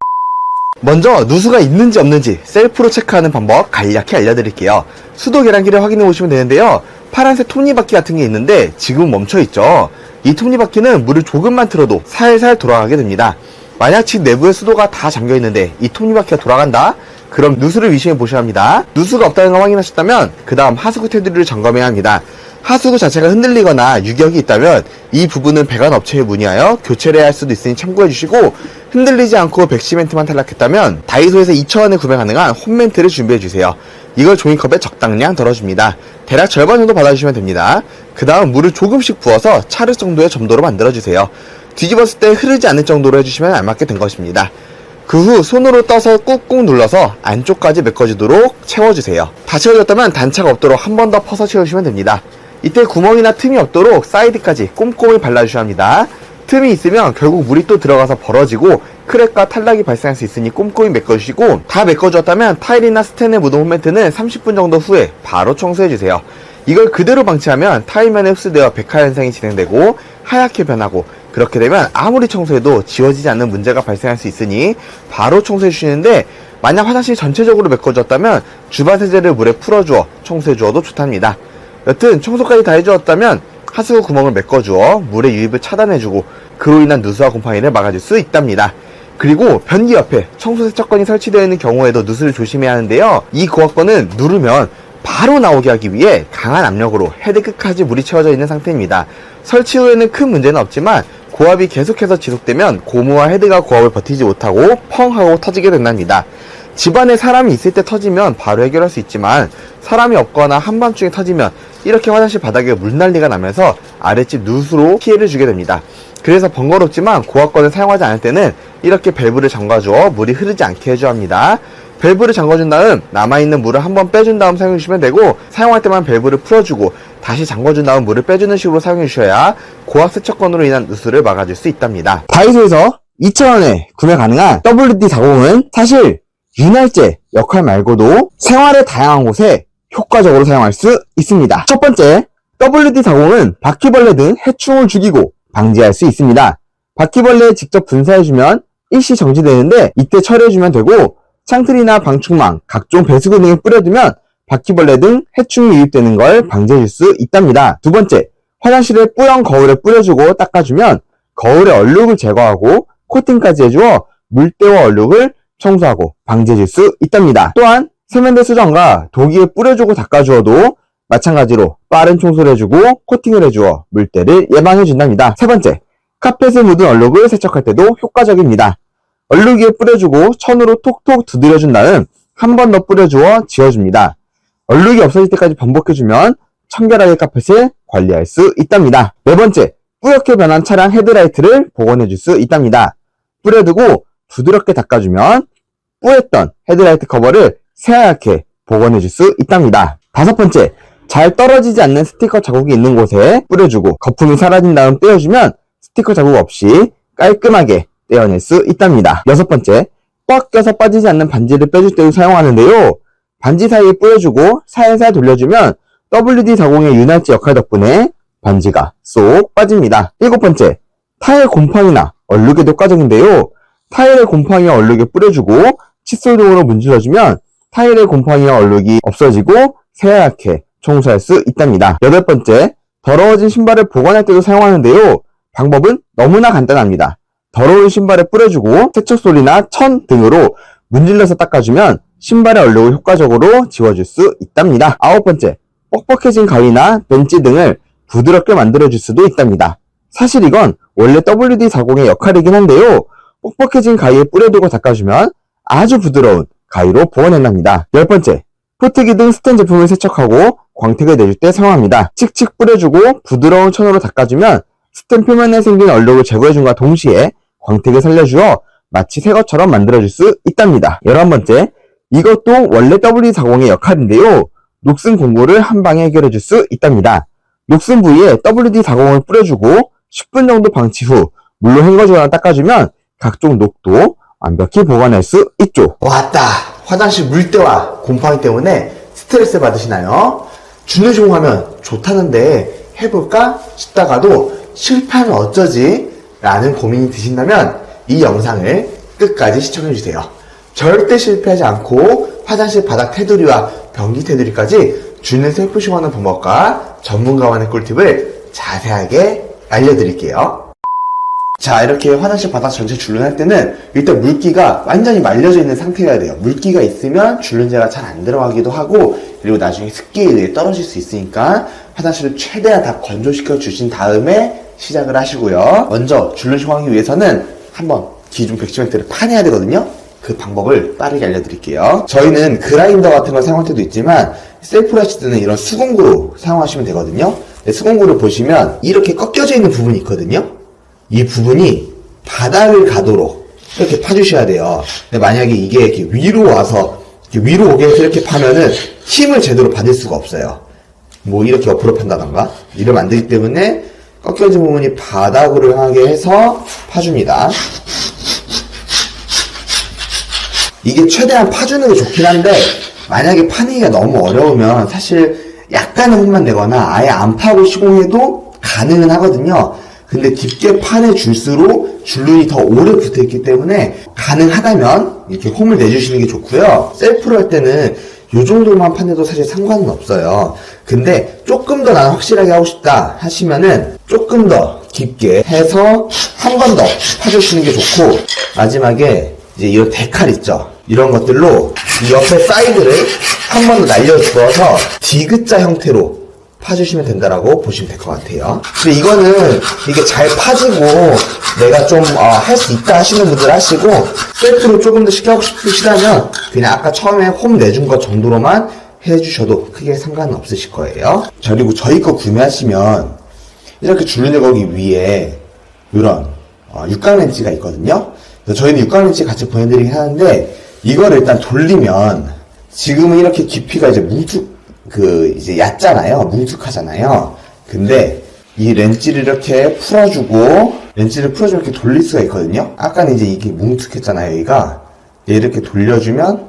Speaker 1: 먼저 누수가 있는지 없는지 셀프로 체크하는 방법 간략히 알려드릴게요. 수도 계량기를 확인해 보시면 되는데요. 파란색 톱니바퀴 같은 게 있는데 지금 멈춰있죠. 이 톱니바퀴는 물을 조금만 틀어도 살살 돌아가게 됩니다. 만약 집 내부의 수도가 다 잠겨있는데 이 톱니바퀴가 돌아간다? 그럼 누수를 위심해 보셔야 합니다. 누수가 없다는 걸 확인하셨다면 그 다음 하수구 테두리를 점검해야 합니다. 하수구 자체가 흔들리거나 유격이 있다면 이 부분은 배관 업체에 문의하여 교체를 해야 할 수도 있으니 참고해 주시고, 흔들리지 않고 백시멘트만 탈락했다면 다이소에서 2,000원에 구매 가능한 홈멘트를 준비해 주세요. 이걸 종이컵에 적당량 덜어줍니다. 대략 절반 정도 받아주시면 됩니다. 그 다음 물을 조금씩 부어서 차를 정도의 점도로 만들어주세요. 뒤집었을 때 흐르지 않을 정도로 해주시면 알맞게 된 것입니다. 그 후 손으로 떠서 꾹꾹 눌러서 안쪽까지 메꿔지도록 채워주세요. 다 채워졌다면 단차가 없도록 한 번 더 퍼서 채우시면 됩니다. 이때 구멍이나 틈이 없도록 사이드까지 꼼꼼히 발라주셔야 합니다. 틈이 있으면 결국 물이 또 들어가서 벌어지고 크랙과 탈락이 발생할 수 있으니 꼼꼼히 메꿔주시고, 다 메꿔주었다면 타일이나 스텐에 묻은 홈매트는 30분 정도 후에 바로 청소해주세요. 이걸 그대로 방치하면 타일면에 흡수되어 백화 현상이 진행되고 하얗게 변하고, 그렇게 되면 아무리 청소해도 지워지지 않는 문제가 발생할 수 있으니 바로 청소해 주시는데, 만약 화장실 전체적으로 메꿔주었다면 주방 세제를 물에 풀어주어 청소해 주어도 좋답니다. 여튼 청소까지 다 해주었다면 하수구 구멍을 메꿔주어 물의 유입을 차단해주고 그로 인한 누수와 곰팡이를 막아줄 수 있답니다. 그리고 변기 옆에 청소 세척건이 설치되어 있는 경우에도 누수를 조심해야 하는데요. 이 고압건은 누르면 바로 나오게 하기 위해 강한 압력으로 헤드 끝까지 물이 채워져 있는 상태입니다. 설치 후에는 큰 문제는 없지만 고압이 계속해서 지속되면 고무와 헤드가 고압을 버티지 못하고 펑 하고 터지게 된답니다. 집안에 사람이 있을 때 터지면 바로 해결할 수 있지만 사람이 없거나 한밤중에 터지면 이렇게 화장실 바닥에 물난리가 나면서 아랫집 누수로 피해를 주게 됩니다. 그래서 번거롭지만 고압건을 사용하지 않을 때는 이렇게 밸브를 잠가주어 물이 흐르지 않게 해줘야 합니다. 밸브를 잠궈준 다음 남아있는 물을 한번 빼준 다음 사용해주시면 되고, 사용할 때만 밸브를 풀어주고 다시 잠궈준 다음 물을 빼주는 식으로 사용해주셔야 고압 세척건으로 인한 누수를 막아줄 수 있답니다. 다이소에서 2,000원에 구매 가능한 WD-40은 사실 윤활제 역할 말고도 생활의 다양한 곳에 효과적으로 사용할 수 있습니다. 첫 번째, WD-40은 바퀴벌레 등 해충을 죽이고 방지할 수 있습니다. 바퀴벌레에 직접 분사해주면 일시 정지되는데 이때 처리해주면 되고, 창틀이나 방충망, 각종 배수구 등에 뿌려두면 바퀴벌레 등 해충이 유입되는 걸 방지해줄 수 있답니다. 두 번째, 화장실에 뿌연 거울에 뿌려주고 닦아주면 거울의 얼룩을 제거하고 코팅까지 해주어 물때와 얼룩을 청소하고 방지해줄 수 있답니다. 또한 세면대 수정과 도기에 뿌려주고 닦아주어도 마찬가지로 빠른 청소를 해주고 코팅을 해주어 물때를 예방해준답니다. 세 번째, 카펫에 묻은 얼룩을 세척할 때도 효과적입니다. 얼룩 위에 뿌려주고 천으로 톡톡 두드려준 다음 한 번 더 뿌려주어 지워줍니다. 얼룩이 없어질 때까지 반복해주면 청결하게 카펫을 관리할 수 있답니다. 네 번째, 뿌옇게 변한 차량 헤드라이트를 복원해줄 수 있답니다. 뿌려두고 부드럽게 닦아주면 뿌였던 헤드라이트 커버를 새하얗게 복원해줄 수 있답니다. 5번째, 잘 떨어지지 않는 스티커 자국이 있는 곳에 뿌려주고 거품이 사라진 다음 떼어주면 스티커 자국 없이 깔끔하게 떼어낼 수 있답니다. 6번째, 꽉 껴서 빠지지 않는 반지를 빼줄 때도 사용하는데요. 반지 사이에 뿌려주고 살살 돌려주면 WD-40의 윤활지 역할 덕분에 반지가 쏙 빠집니다. 7번째, 타일 곰팡이나 얼룩에도 효과적인데요. 타일의 곰팡이와 얼룩에 뿌려주고 칫솔 등으로 문질러주면 타일의 곰팡이와 얼룩이 없어지고 새하얗게 청소할 수 있답니다. 8번째, 더러워진 신발을 보관할 때도 사용하는데요. 방법은 너무나 간단합니다. 더러운 신발에 뿌려주고 세척솔이나 천 등으로 문질러서 닦아주면 신발의 얼룩을 효과적으로 지워줄 수 있답니다. 9번째, 뻑뻑해진 가위나 벤치 등을 부드럽게 만들어줄 수도 있답니다. 사실 이건 원래 WD-40의 역할이긴 한데요. 뻑뻑해진 가위에 뿌려두고 닦아주면 아주 부드러운 가위로 보완해냅니다. 10번째, 포트기 등 스텐 제품을 세척하고 광택을 내줄 때 사용합니다. 칙칙 뿌려주고 부드러운 천으로 닦아주면 스텐 표면에 생긴 얼룩을 제거해준과 동시에 광택을 살려주어 마치 새 것처럼 만들어줄 수 있답니다. 11번째, 이것도 원래 WD-40의 역할인데요. 녹슨 공구를 한 방에 해결해줄 수 있답니다. 녹슨 부위에 WD-40을 뿌려주고 10분 정도 방치 후 물로 헹궈주거나 닦아주면 각종 녹도 완벽히 보관할 수 있죠. 왔다! 화장실 물때와 곰팡이 때문에 스트레스 받으시나요? 준우종하면 좋다는데 해볼까 싶다가도 실패하면 어쩌지? 라는 고민이 드신다면 이 영상을 끝까지 시청해주세요. 절대 실패하지 않고 화장실 바닥 테두리와 변기 테두리까지 줄눈 셀프싱하는 방법과 전문가만의 꿀팁을 자세하게 알려드릴게요. 자, 이렇게 화장실 바닥 전체 줄눈할 때는 일단 물기가 완전히 말려져 있는 상태여야 돼요. 물기가 있으면 줄눈제가 잘 안 들어가기도 하고, 그리고 나중에 습기에 의해 떨어질 수 있으니까 화장실을 최대한 다 건조시켜 주신 다음에 시작을 하시고요. 먼저 줄눈 시공하기 위해서는 한번 기존 백시멘트를 파내야 되거든요. 그 방법을 빠르게 알려드릴게요. 저희는 그라인더 같은 걸 사용할 때도 있지만 셀프로 하실 때는 이런 수공구로 사용하시면 되거든요. 수공구를 보시면 이렇게 꺾여져 있는 부분이 있거든요. 이 부분이 바닥을 가도록 이렇게 파주셔야 돼요. 근데 만약에 이게 이렇게 위로 와서 이렇게 위로 오게 해서 이렇게 파면은 힘을 제대로 받을 수가 없어요. 뭐 이렇게 옆으로 판다던가 이러면 안 되기 때문에 꺾여진 부분이 바닥으로 향하게 해서 파줍니다. 이게 최대한 파주는 게 좋긴 한데 만약에 파내기가 너무 어려우면 사실 약간의 홈만 내거나 아예 안 파고 시공해도 가능은 하거든요. 근데 깊게 파내줄수록 줄눈이 더 오래 붙어있기 때문에 가능하다면 이렇게 홈을 내주시는 게 좋고요. 셀프로 할 때는 이 정도만 파내도 사실 상관은 없어요. 근데 조금 더 나는 확실하게 하고 싶다 하시면은 조금 더 깊게 해서 한 번 더 파주시는 게 좋고, 마지막에 이제 이런 데칼 있죠. 이런 것들로 이 옆에 사이드를 한 번 더 날려주어서 디귿자 형태로 파주시면 된다라고 보시면 될 것 같아요. 근데 이거는 이게 잘 파지고 내가 좀 할 수 있다 하시는 분들 하시고, 셀프로 조금 더 쉽게 하고 싶으시다면 그냥 아까 처음에 홈 내준 것 정도로만 해주셔도 크게 상관은 없으실 거예요. 그리고 저희 거 구매하시면 이렇게 줄눈 제거기 위에 이런 육각 렌치가 있거든요. 그래서 저희는 육각 렌치 같이 보내드리긴 하는데, 이걸 일단 돌리면 지금은 이렇게 깊이가 이제 이제 얕잖아요. 뭉툭하잖아요. 근데 이 렌치를 이렇게 풀어주고, 렌치를 풀어주면 이렇게 돌릴 수가 있거든요. 아까는 이제 이게 뭉툭했잖아요. 여기가. 이렇게 돌려주면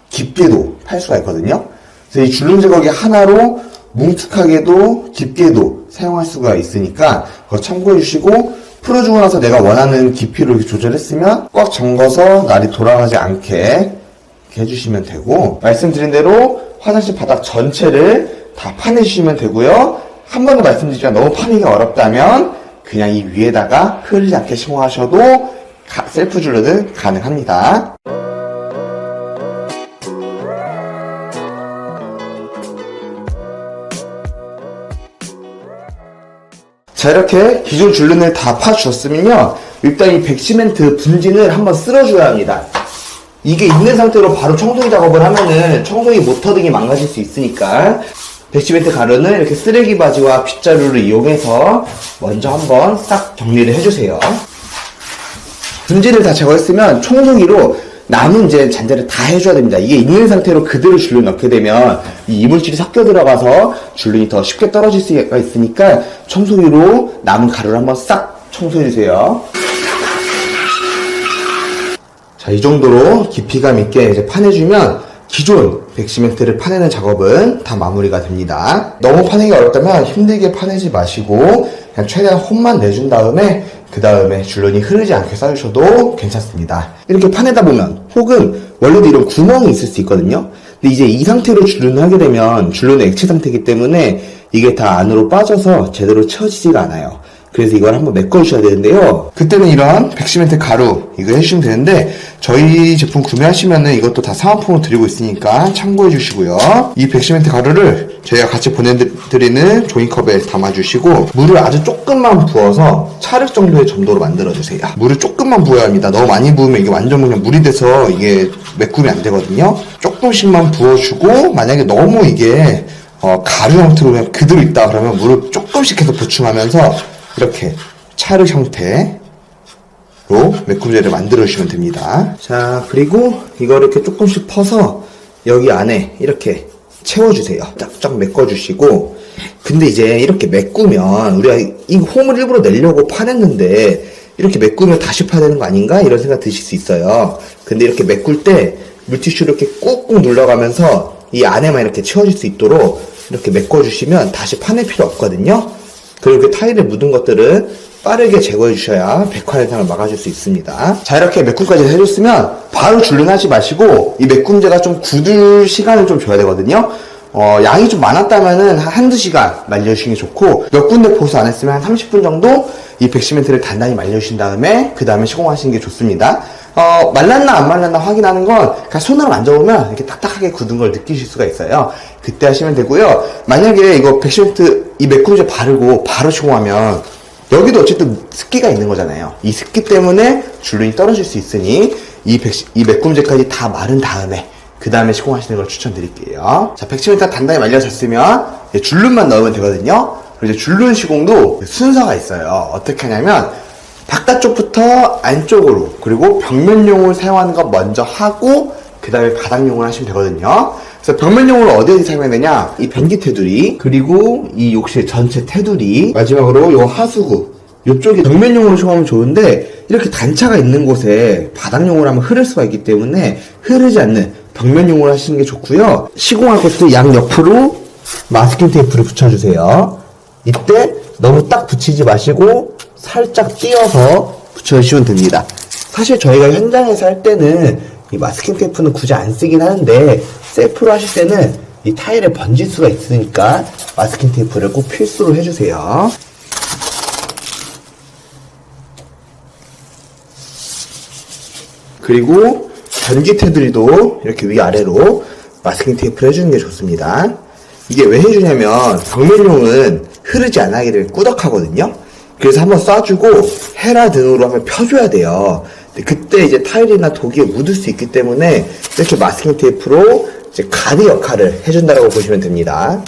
Speaker 1: 깊게도 팔 수가 있거든요. 그래서 이 줄눈 제거기 하나로 뭉툭하게도 깊게도 사용할 수가 있으니까 그거 참고해 주시고, 풀어주고 나서 내가 원하는 깊이로 이렇게 조절했으면 꽉 잠궈서 날이 돌아가지 않게 이렇게 해주시면 되고, 말씀드린 대로 화장실 바닥 전체를 다 파내주시면 되고요. 한 번 더 말씀드리지만 너무 파내기가 어렵다면 그냥 이 위에다가 흐르지 않게 시공하셔도 셀프 줄눈은 가능합니다. 자, 이렇게 기존 줄눈을 다 파주셨으면요, 일단 이 백시멘트 분진을 한번 쓸어줘야 합니다. 이게 있는 상태로 바로 청소기 작업을 하면은 청소기 모터 등이 망가질 수 있으니까 백시멘트 가루는 이렇게 쓰레기 바지와 빗자루를 이용해서 먼저 한번 싹 정리를 해주세요. 분진을 다 제거했으면 청소기로 남은 이제 잔재를 다 해줘야 됩니다. 이게 있는 상태로 그대로 줄눈 넣게 되면 이 이물질이 섞여 들어가서 줄눈이 더 쉽게 떨어질 수가 있으니까 청소기로 남은 가루를 한번 싹 청소해주세요. 자, 이 정도로 깊이감 있게 이제 파내주면 기존 백시멘트를 파내는 작업은 다 마무리가 됩니다. 너무 파내기 어렵다면 힘들게 파내지 마시고 그냥 최대한 홈만 내준 다음에 그 다음에 줄눈이 흐르지 않게 써주셔도 괜찮습니다. 이렇게 파내다 보면 혹은 원래도 이런 구멍이 있을 수 있거든요. 근데 이제 이 상태로 줄눈을 하게 되면 줄눈은 액체 상태이기 때문에 이게 다 안으로 빠져서 제대로 채워지지가 않아요. 그래서 이걸 한번 메꿔주셔야 되는데요. 그때는 이런 백시멘트 가루 이거 해주시면 되는데 저희 제품 구매하시면은 이것도 다 사은품으로 드리고 있으니까 참고해 주시고요. 이 백시멘트 가루를 저희가 같이 보내드리는 종이컵에 담아주시고 물을 아주 조금만 부어서 찰흙 정도의 점도로 만들어주세요. 물을 조금만 부어야 합니다. 너무 많이 부으면 이게 완전 그냥 물이 돼서 이게 메꾸면 안 되거든요. 조금씩만 부어주고 만약에 너무 이게 가루 형태로 그냥 그대로 있다 그러면 물을 조금씩 계속 보충하면서 이렇게 찰흙 형태로 메꾸제를 만들어 주시면 됩니다. 자, 그리고 이거 이렇게 조금씩 퍼서 여기 안에 이렇게 채워주세요. 쫙쫙 메꿔주시고, 근데 이제 이렇게 메꾸면 우리가 이 홈을 일부러 내려고 파냈는데 이렇게 메꾸면 다시 파야 되는 거 아닌가? 이런 생각 드실 수 있어요. 근데 이렇게 메꿀 때 물티슈를 이렇게 꾹꾹 눌러가면서 이 안에만 이렇게 채워질 수 있도록 이렇게 메꿔주시면 다시 파낼 필요 없거든요. 그리고 이렇게 타일에 묻은 것들은 빠르게 제거해 주셔야 백화 현상을 막아줄 수 있습니다. 자, 이렇게 메꿈까지 해줬으면 바로 줄눈하지 마시고 이 메꿈제가 좀 굳을 시간을 좀 줘야 되거든요. 양이 좀 많았다면은 한두 시간 말려주시는 게 좋고 몇 군데 보수 안 했으면 한 30분 정도 이 백시멘트를 단단히 말려주신 다음에 그 다음에 시공하시는 게 좋습니다. 말랐나 안 말랐나 확인하는 건 그냥 손으로 만져보면 이렇게 딱딱하게 굳은 걸 느끼실 수가 있어요. 그때 하시면 되고요. 만약에 이거 백시멘트 이 메꿈제 바르고 바로 시공하면 여기도 어쨌든 습기가 있는 거잖아요. 이 습기 때문에 줄눈이 떨어질 수 있으니 이 메꿈제까지 다 마른 다음에 그 다음에 시공하시는 걸 추천드릴게요. 자, 백시멘트가 단단히 말려졌으면 줄눈만 넣으면 되거든요. 그리고 이제 줄눈 시공도 순서가 있어요. 어떻게 하냐면 바깥쪽부터 안쪽으로 그리고 벽면용을 사용하는 거 먼저 하고 그 다음에 바닥용을 하시면 되거든요. 그래서 벽면용으로 어디에 사용해야 되냐? 이 변기 테두리 그리고 이 욕실 전체 테두리 마지막으로 요 하수구 이쪽이 벽면용으로 시공하면 좋은데 이렇게 단차가 있는 곳에 바닥용으로 하면 흐를 수가 있기 때문에 흐르지 않는 벽면용으로 하시는 게 좋고요. 시공할 것도 양옆으로 마스킹 테이프를 붙여주세요. 이때 너무 딱 붙이지 마시고 살짝 띄어서 붙여주시면 됩니다. 사실 저희가 현장에서 할 때는 이 마스킹 테이프는 굳이 안 쓰긴 하는데 셀프로 하실 때는 이 타일에 번질 수가 있으니까 마스킹 테이프를 꼭 필수로 해주세요. 그리고 변기 테두리도 이렇게 위아래로 마스킹 테이프를 해주는 게 좋습니다. 이게 왜 해주냐면 벽면용은 흐르지 않게 꾸덕하거든요. 그래서 한번 쏴주고 헤라 등으로 한번 펴줘야 돼요. 그때 이제 타일이나 도기에 묻을 수 있기 때문에 이렇게 마스킹 테이프로 이제 가드 역할을 해준다고 보시면 됩니다.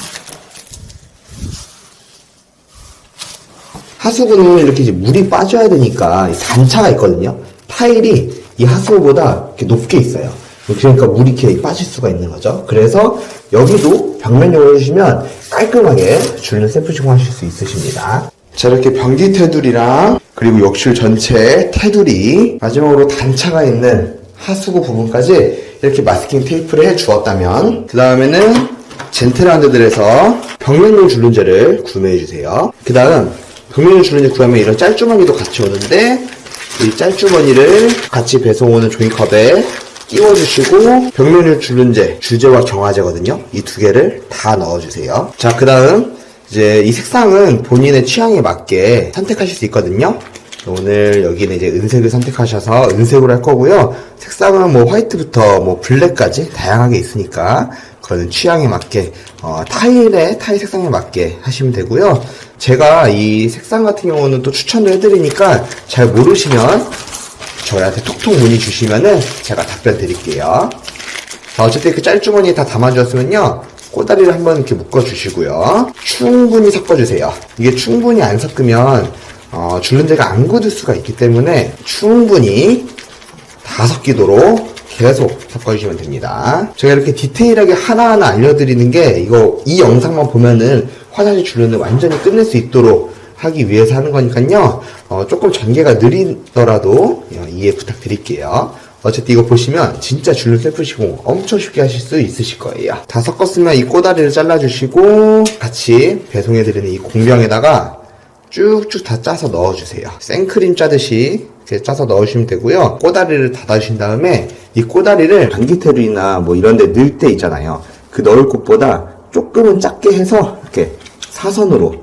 Speaker 1: 하수구는 이렇게 이제 물이 빠져야 되니까 단차가 있거든요. 타일이 이 하수구보다 이렇게 높게 있어요. 그러니까 물이 이렇게 빠질 수가 있는 거죠. 그래서 여기도 벽면용으로 해주시면 깔끔하게 줄눈 셀프 시공하실 수 있으십니다. 자, 이렇게 변기 테두리랑 그리고 욕실 전체 테두리 마지막으로 단차가 있는 하수구 부분까지 이렇게 마스킹 테이프를 해 주었다면 그 다음에는 젠틀한데들에서 벽면용 줄눈제를 구매해 주세요. 그 다음 벽면용 줄눈제 구하면 이런 짤주머니도 같이 오는데 이 짤주머니를 같이 배송 오는 종이컵에 끼워주시고 벽면용 줄눈제, 주제와 정화제거든요. 이 두 개를 다 넣어주세요. 자, 그 다음 이제 이 색상은 본인의 취향에 맞게 선택하실 수 있거든요. 오늘 여기는 이제 은색을 선택하셔서 은색으로 할 거고요. 색상은 뭐 화이트부터 뭐 블랙까지 다양하게 있으니까 그거는 취향에 맞게 타일 색상에 맞게 하시면 되고요. 제가 이 색상 같은 경우는 또 추천을 해드리니까 잘 모르시면 저희한테 톡톡 문의 주시면은 제가 답변 드릴게요. 자, 어쨌든 그 짤주머니에 다 담아주었으면요. 꼬다리를 한번 이렇게 묶어주시고요. 충분히 섞어주세요. 이게 충분히 안 섞으면 줄눈제가 안 굳을 수가 있기 때문에 충분히 다 섞이도록 계속 섞어주시면 됩니다. 제가 이렇게 디테일하게 하나하나 알려드리는 게 이 영상만 보면은 화장실 줄눈을 완전히 끝낼 수 있도록 하기 위해서 하는 거니까요. 조금 전개가 느리더라도 이해 부탁드릴게요. 어쨌든 이거 보시면 진짜 줄눈 셀프 시공 엄청 쉽게 하실 수 있으실 거예요. 다 섞었으면 이 꼬다리를 잘라주시고 같이 배송해드리는 이 공병에다가 쭉쭉 다 짜서 넣어주세요. 생크림 짜듯이 이렇게 짜서 넣으시면 되고요. 꼬다리를 닫아주신 다음에 이 꼬다리를 전기테루나 뭐 이런 데 넣을 때 있잖아요. 그 넣을 곳보다 조금은 작게 해서 이렇게 사선으로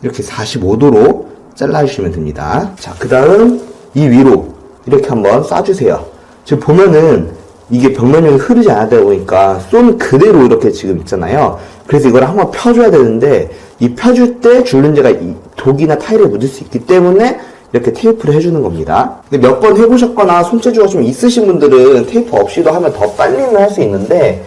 Speaker 1: 이렇게 45도로 잘라주시면 됩니다. 자, 그 다음 이 위로 이렇게 한번 쏴주세요. 지금 보면은 이게 벽면용이 흐르지 않았다 보니까 쏜 그대로 이렇게 지금 있잖아요. 그래서 이걸 한번 펴줘야 되는데 이 펴줄 때 줄눈제가 이 독이나 타일에 묻을 수 있기 때문에 이렇게 테이프를 해주는 겁니다. 근데 몇 번 해보셨거나 손재주가 좀 있으신 분들은 테이프 없이도 하면 더 빨리는 할 수 있는데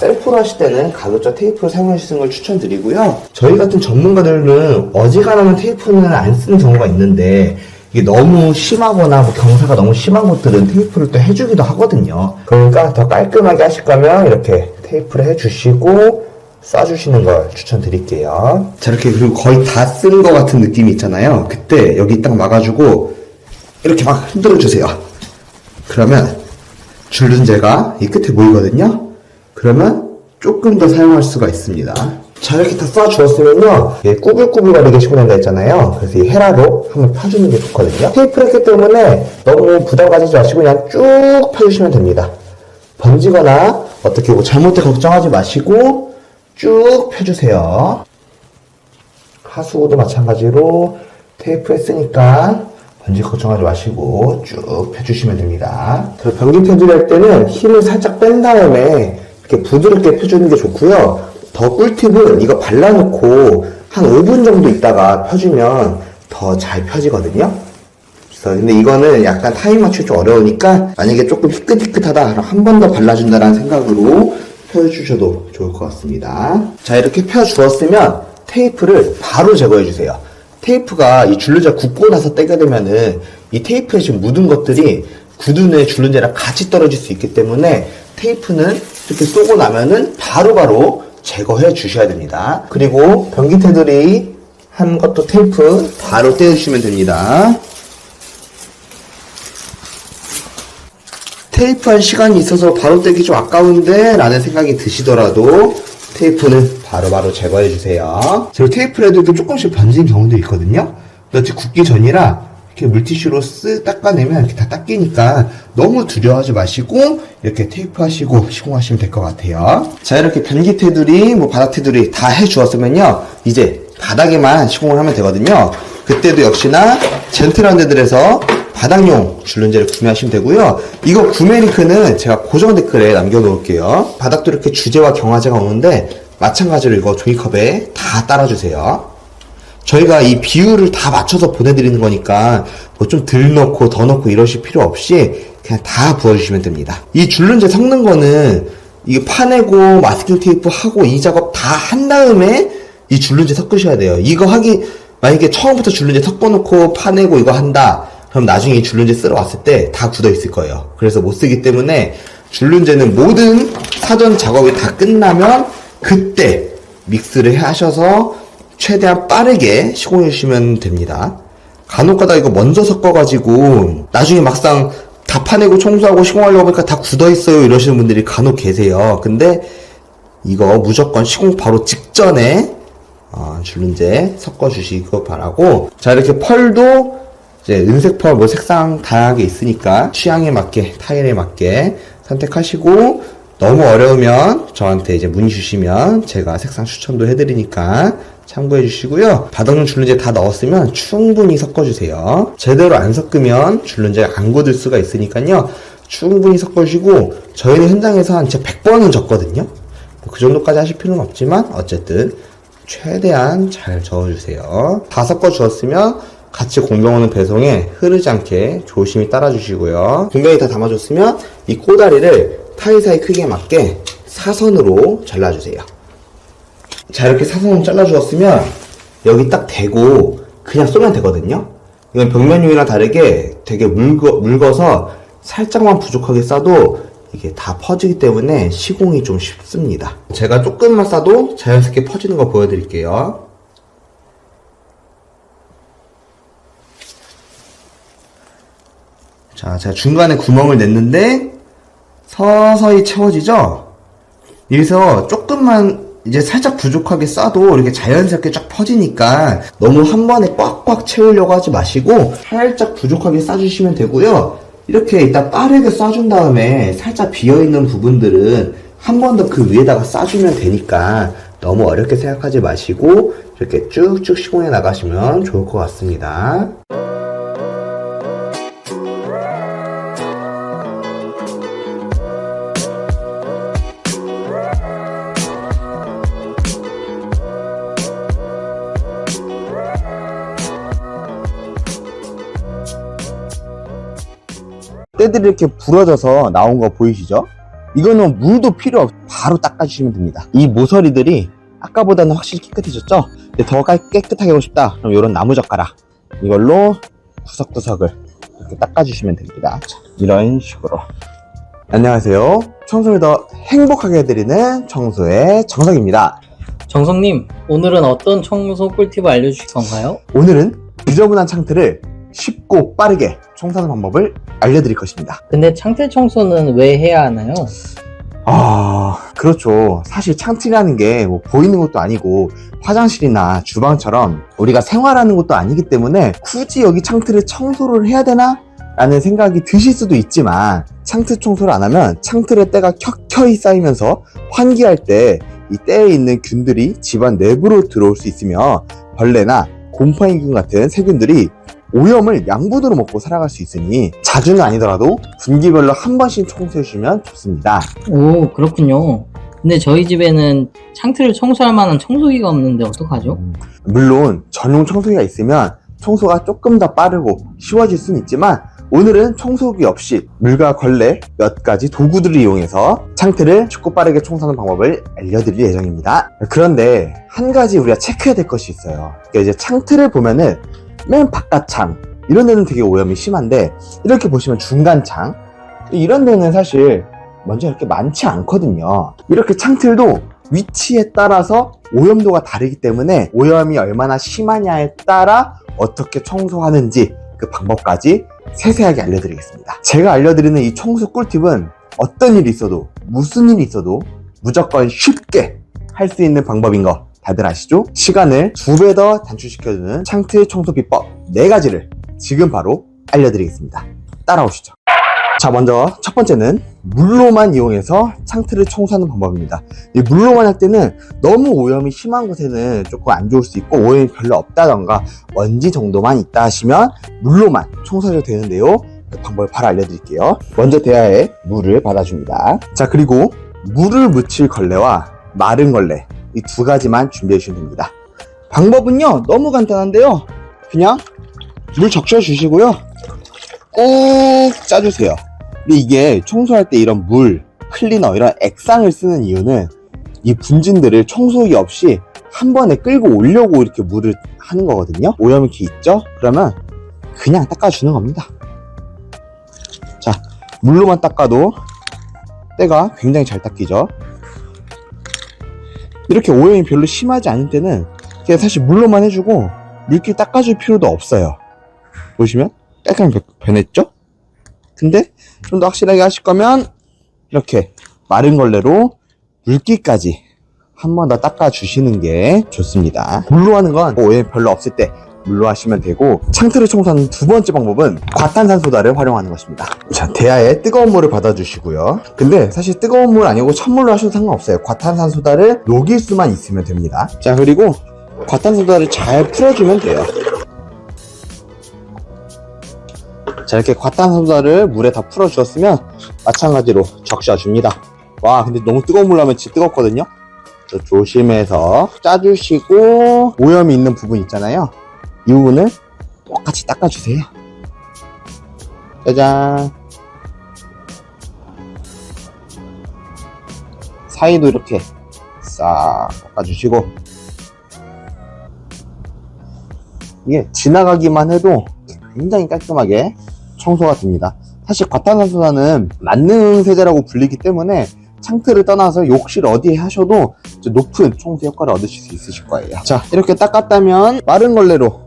Speaker 1: 셀프로 하실 때는 가급적 테이프를 사용하시는 걸 추천드리고요. 저희 같은 전문가들은 어지간하면 테이프는 안 쓰는 경우가 있는데 이게 너무 심하거나 뭐 경사가 너무 심한 곳들은 테이프를 또 해주기도 하거든요. 그러니까 더 깔끔하게 하실 거면 이렇게 테이프를 해주시고 쏴주시는 걸 추천드릴게요. 자, 이렇게 그리고 거의 다 쓴 것 같은 느낌이 있잖아요. 그때 여기 딱 막아주고 이렇게 막 흔들어주세요. 그러면 줄눈제가 이 끝에 보이거든요. 그러면 조금 더 사용할 수가 있습니다. 자, 이렇게 다 쏴주었으면요. 꾸불꾸불거리게 시공된다 했잖아요. 그래서 이 헤라로 한번 펴주는 게 좋거든요. 테이프를 했기 때문에 너무 부담 가지지 마시고 그냥 쭉 펴주시면 됩니다. 번지거나 어떻게 뭐 잘못돼 걱정하지 마시고 쭉 펴주세요. 하수구도 마찬가지로 테이프 했으니까 번지 걱정하지 마시고 쭉 펴주시면 됩니다. 변기 테두리 할 때는 힘을 살짝 뺀 다음에 이렇게 부드럽게 펴주는 게 좋고요. 더 꿀팁은 이거 발라놓고 한 5분 정도 있다가 펴주면 더 잘 펴지거든요. 그래서 근데 이거는 약간 타임 맞추기 좀 어려우니까 만약에 조금 희끗희끗하다 그럼 한 번 더 발라준다라는 생각으로 펴주셔도 좋을 것 같습니다. 자, 이렇게 펴주었으면 테이프를 바로 제거해주세요. 테이프가 이 줄눈제가 굳고 나서 떼게 되면은 이 테이프에 지금 묻은 것들이 굳은 줄눈제랑 같이 떨어질 수 있기 때문에 테이프는 이렇게 쏘고 나면은 바로바로 제거해 주셔야 됩니다. 그리고 변기 테두리 한 것도 테이프 바로 떼주시면 됩니다. 테이프한 시간이 있어서 바로 떼기 좀 아까운데 라는 생각이 드시더라도 테이프는 바로바로 제거해 주세요. 그리고 테이프를 해도 조금씩 번지는 경우도 있거든요. 근데 굳기 전이라 이렇게 물티슈로 쓱 닦아내면 이렇게 다 닦이니까 너무 두려워하지 마시고 이렇게 테이프 하시고 시공하시면 될 것 같아요. 자, 이렇게 변기 테두리, 뭐 바닥 테두리 다 해주었으면요. 이제 바닥에만 시공을 하면 되거든요. 그때도 역시나 젠틀한 데들에서 바닥용 줄눈제를 구매하시면 되고요. 이거 구매 링크는 제가 고정 댓글에 남겨놓을게요. 바닥도 이렇게 주제와 경화제가 오는데 마찬가지로 이거 종이컵에 다 따라주세요. 저희가 이 비율을 다 맞춰서 보내드리는 거니까 뭐 좀 덜 넣고 더 넣고 이러실 필요 없이 그냥 다 부어주시면 됩니다. 이 줄눈제 섞는 거는 이게 파내고 마스킹 테이프 하고 이 작업 다 한 다음에 이 줄눈제 섞으셔야 돼요. 이거 만약에 처음부터 줄눈제 섞어놓고 파내고 이거 한다. 그럼 나중에 이 줄눈제 쓰러 왔을 때 다 굳어 있을 거예요. 그래서 못 쓰기 때문에 줄눈제는 모든 사전 작업이 다 끝나면 그때 믹스를 하셔서 최대한 빠르게 시공해 주시면 됩니다. 간혹가다 이거 먼저 섞어가지고 나중에 막상 다 파내고 청소하고 시공하려고 하니까 다 굳어 있어요 이러시는 분들이 간혹 계세요. 근데 이거 무조건 시공 바로 직전에 줄눈제 섞어 주시고 바라고. 자, 이렇게 펄도 이제 은색 펄 뭐 색상 다양하게 있으니까 취향에 맞게 타일에 맞게 선택하시고 너무 어려우면 저한테 이제 문의 주시면 제가 색상 추천도 해드리니까 참고해 주시고요. 바닥용 줄눈제 다 넣었으면 충분히 섞어주세요. 제대로 안 섞으면 줄눈제가 안 굳을 수가 있으니까요. 충분히 섞어주시고 저희는 현장에서 한 진짜 100번은 졌거든요. 그 정도까지 하실 필요는 없지만 어쨌든 최대한 잘 저어주세요. 다 섞어주었으면 같이 공병오는 배송에 흐르지 않게 조심히 따라주시고요. 공병이 다 담아줬으면 이 꼬다리를 타일 사이 크기에 맞게 사선으로 잘라주세요. 자, 이렇게 사선으로 잘라주었으면 여기 딱 대고 그냥 쏘면 되거든요. 이건 벽면용이랑 다르게 되게 묽어서 살짝만 부족하게 싸도 이게 다 퍼지기 때문에 시공이 좀 쉽습니다. 제가 조금만 싸도 자연스럽게 퍼지는 거 보여드릴게요. 자, 제가 중간에 구멍을 냈는데 서서히 채워지죠? 여기서 조금만 이제 살짝 부족하게 싸도 이렇게 자연스럽게 쫙 퍼지니까 너무 한 번에 꽉꽉 채우려고 하지 마시고 살짝 부족하게 싸주시면 되고요. 이렇게 일단 빠르게 싸준 다음에 살짝 비어있는 부분들은 한 번 더 그 위에다가 싸주면 되니까 너무 어렵게 생각하지 마시고 이렇게 쭉쭉 시공해 나가시면 좋을 것 같습니다. 때들이 이렇게 부러져서 나온 거 보이시죠? 이거는 물도 필요 없이 바로 닦아주시면 됩니다. 이 모서리들이 아까보다는 확실히 깨끗해졌죠? 근데 더 깨끗하게 하고 싶다 그럼 이런 나무젓가락 이걸로 구석구석을 이렇게 닦아주시면 됩니다. 자, 이런 식으로. 안녕하세요. 청소를 더 행복하게 해드리는 청소의 정석입니다.
Speaker 2: 정성님, 오늘은 어떤 청소 꿀팁을 알려주실 건가요?
Speaker 1: 오늘은 지저분한 창틀을 쉽고 빠르게 청소하는 방법을 알려드릴 것입니다.
Speaker 2: 근데 창틀 청소는 왜 해야 하나요?
Speaker 1: 그렇죠. 사실 창틀이라는 게 뭐 보이는 것도 아니고 화장실이나 주방처럼 우리가 생활하는 것도 아니기 때문에 굳이 여기 창틀을 청소를 해야 되나? 라는 생각이 드실 수도 있지만 창틀 청소를 안 하면 창틀에 때가 켜켜이 쌓이면서 환기할 때 이 때에 있는 균들이 집안 내부로 들어올 수 있으며 벌레나 곰팡이균 같은 세균들이 오염을 양분으로 먹고 살아갈 수 있으니 자주는 아니더라도 분기별로 한 번씩 청소해 주시면 좋습니다.
Speaker 2: 오, 그렇군요. 근데 저희 집에는 창틀을 청소할 만한 청소기가 없는데 어떡하죠?
Speaker 1: 물론 전용 청소기가 있으면 청소가 조금 더 빠르고 쉬워질 수는 있지만 오늘은 청소기 없이 물과 걸레 몇 가지 도구들을 이용해서 창틀을 쉽고 빠르게 청소하는 방법을 알려드릴 예정입니다. 그런데 한 가지 우리가 체크해야 될 것이 있어요. 그러니까 이제 창틀을 보면은 맨 바깥창 이런 데는 되게 오염이 심한데 이렇게 보시면 중간창 이런 데는 사실 먼지가 이렇게 많지 않거든요. 이렇게 창틀도 위치에 따라서 오염도가 다르기 때문에 오염이 얼마나 심하냐에 따라 어떻게 청소하는지 그 방법까지 세세하게 알려드리겠습니다. 제가 알려드리는 이 청소 꿀팁은 어떤 일이 있어도 무슨 일이 있어도 무조건 쉽게 할 수 있는 방법인 거 다들 아시죠? 시간을 2배 더 단축시켜주는 창틀 청소 비법 4가지를 지금 바로 알려드리겠습니다. 따라오시죠. 자, 먼저 첫 번째는 물로만 이용해서 창틀을 청소하는 방법입니다. 이 물로만 할 때는 너무 오염이 심한 곳에는 조금 안 좋을 수 있고 오염이 별로 없다던가 먼지 정도만 있다 하시면 물로만 청소해도 되는데요. 그 방법을 바로 알려드릴게요. 먼저 대야에 물을 받아줍니다. 자, 그리고 물을 묻힐 걸레와 마른 걸레 이 2가지만 준비해 주시면 됩니다. 방법은요 너무 간단한데요. 그냥 물 적셔 주시고요. 꼭 짜주세요. 근데 이게 청소할 때 이런 물, 클리너 이런 액상을 쓰는 이유는 이 분진들을 청소기 없이 한 번에 끌고 오려고 이렇게 물을 하는 거거든요. 오염이 이렇게 있죠? 그러면 그냥 닦아주는 겁니다. 자, 물로만 닦아도 때가 굉장히 잘 닦이죠. 이렇게 오염이 별로 심하지 않을 때는 그냥 사실 물로만 해주고 물기 닦아줄 필요도 없어요. 보시면 깔끔하게 변했죠? 근데 좀 더 확실하게 하실 거면 이렇게 마른 걸레로 물기까지 한 번 더 닦아주시는 게 좋습니다. 물로 하는 건 오염 별로 없을 때 물로 하시면 되고 창틀을 청소하는 2번째 방법은 과탄산소다를 활용하는 것입니다. 자, 대야에 뜨거운 물을 받아주시고요. 근데 사실 뜨거운 물 아니고 찬물로 하셔도 상관없어요. 과탄산소다를 녹일 수만 있으면 됩니다. 자, 그리고 과탄산소다를 잘 풀어주면 돼요. 자, 이렇게 과탄산소다를 물에 다 풀어주었으면 마찬가지로 적셔줍니다. 와, 근데 너무 뜨거운 물로 하면 진짜 뜨겁거든요. 조심해서 짜주시고 오염이 있는 부분 있잖아요. 이 부분을 똑같이 닦아주세요. 짜잔. 사이도 이렇게 싹 닦아주시고 이게 지나가기만 해도 굉장히 깔끔하게 청소가 됩니다. 사실 과탄산소다는 만능 세제라고 불리기 때문에 창틀을 떠나서 욕실 어디에 하셔도 높은 청소 효과를 얻으실 수 있으실 거예요. 자, 이렇게 닦았다면 마른 걸레로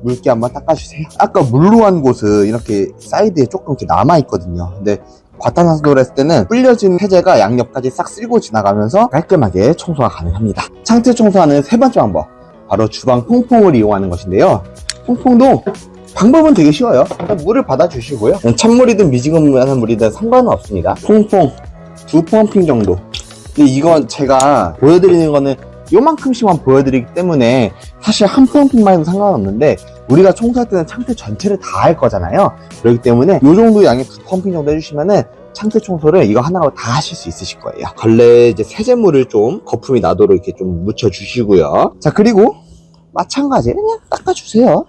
Speaker 1: 물기 한번 닦아주세요. 아까 물로 한 곳은 이렇게 사이드에 조금 이렇게 남아있거든요. 근데 과탄산소를 했을 때는 불려진 세제가 양옆까지 싹 쓸고 지나가면서 깔끔하게 청소가 가능합니다. 창틀 청소하는 세 번째 방법, 바로 주방 퐁퐁을 이용하는 것인데요. 퐁퐁도 방법은 되게 쉬워요. 일단 물을 받아주시고요. 찬물이든 미지근한 물이든 상관은 없습니다. 퐁퐁 2펌핑 정도. 근데 이건 제가 보여드리는 거는 요만큼씩만 보여드리기 때문에 사실 한 펌핑만 해도 상관없는데 우리가 청소할 때는 창틀 전체를 다 할 거잖아요. 그렇기 때문에 요 정도 양의 2펌핑 정도 해주시면은 창틀 청소를 이거 하나로 다 하실 수 있으실 거예요. 걸레 이제 세제물을 좀 거품이 나도록 이렇게 좀 묻혀주시고요. 자, 그리고 마찬가지로 그냥 닦아주세요.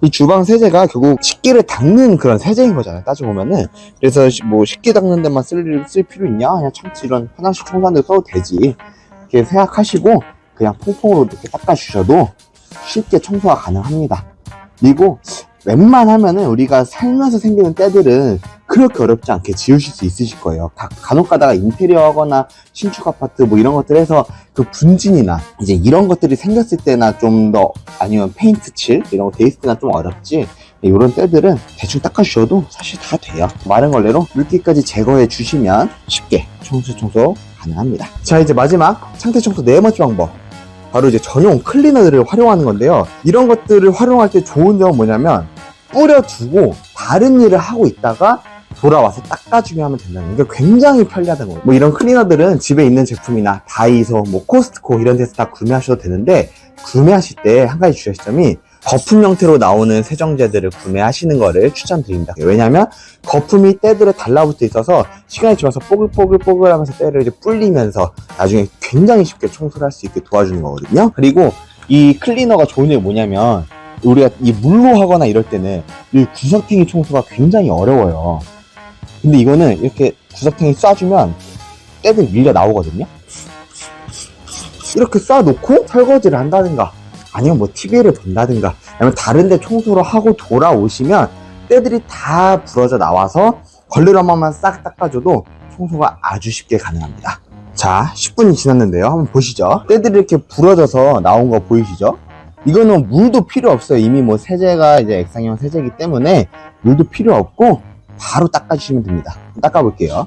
Speaker 1: 이 주방 세제가 결국 식기를 닦는 그런 세제인 거잖아요, 따져보면은. 그래서 뭐 식기 닦는 데만 쓸 필요 있냐? 그냥 참치 이런 화장실 청소하는 데 써도 되지. 이렇게 생각하시고 그냥 퐁퐁으로 이렇게 닦아주셔도 쉽게 청소가 가능합니다. 그리고 웬만하면은 우리가 살면서 생기는 때들은 그렇게 어렵지 않게 지우실 수 있으실 거예요. 간혹 가다가 인테리어 하거나 신축 아파트 뭐 이런 것들 해서 그 분진이나 이제 이런 것들이 생겼을 때나 좀 더, 아니면 페인트 칠 이런 거 돼 있을 때나 좀 어렵지, 이런 때들은 대충 닦아주셔도 사실 다 돼요. 마른 걸레로 물기까지 제거해 주시면 쉽게 청소 가능합니다. 자, 이제 마지막 창틀 청소 네 번째 방법, 바로 이제 전용 클리너들을 활용하는 건데요. 이런 것들을 활용할 때 좋은 점은 뭐냐면 뿌려두고 다른 일을 하고 있다가 돌아와서 닦아주면 하면 된다는 게 굉장히 편리하다는 거예요. 뭐 이런 클리너들은 집에 있는 제품이나 다이소, 뭐 코스트코 이런 데서 다 구매하셔도 되는데, 구매하실 때 한 가지 주의할 점이 거품 형태로 나오는 세정제들을 구매하시는 거를 추천드립니다. 왜냐면 거품이 때들에 달라붙어 있어서 시간이 지나서 뽀글뽀글 하면서 때를 이제 불리면서 나중에 굉장히 쉽게 청소를 할 수 있게 도와주는 거거든요. 그리고 이 클리너가 좋은 점이 뭐냐면, 우리가 이 물로 하거나 이럴 때는 이 구석탱이 청소가 굉장히 어려워요. 근데 이거는 이렇게 구석탱이 쏴주면 때들 밀려 나오거든요. 이렇게 쏴놓고 설거지를 한다든가 아니면 뭐 TV를 본다든가 아니면 다른 데 청소를 하고 돌아오시면 때들이 다 부러져 나와서 걸레로 한 번만 싹 닦아줘도 청소가 아주 쉽게 가능합니다. 자, 10분이 지났는데요. 한번 보시죠. 때들이 이렇게 부러져서 나온 거 보이시죠? 이거는 물도 필요 없어요. 이미 뭐 세제가 이제 액상형 세제이기 때문에 물도 필요 없고 바로 닦아주시면 됩니다. 닦아볼게요.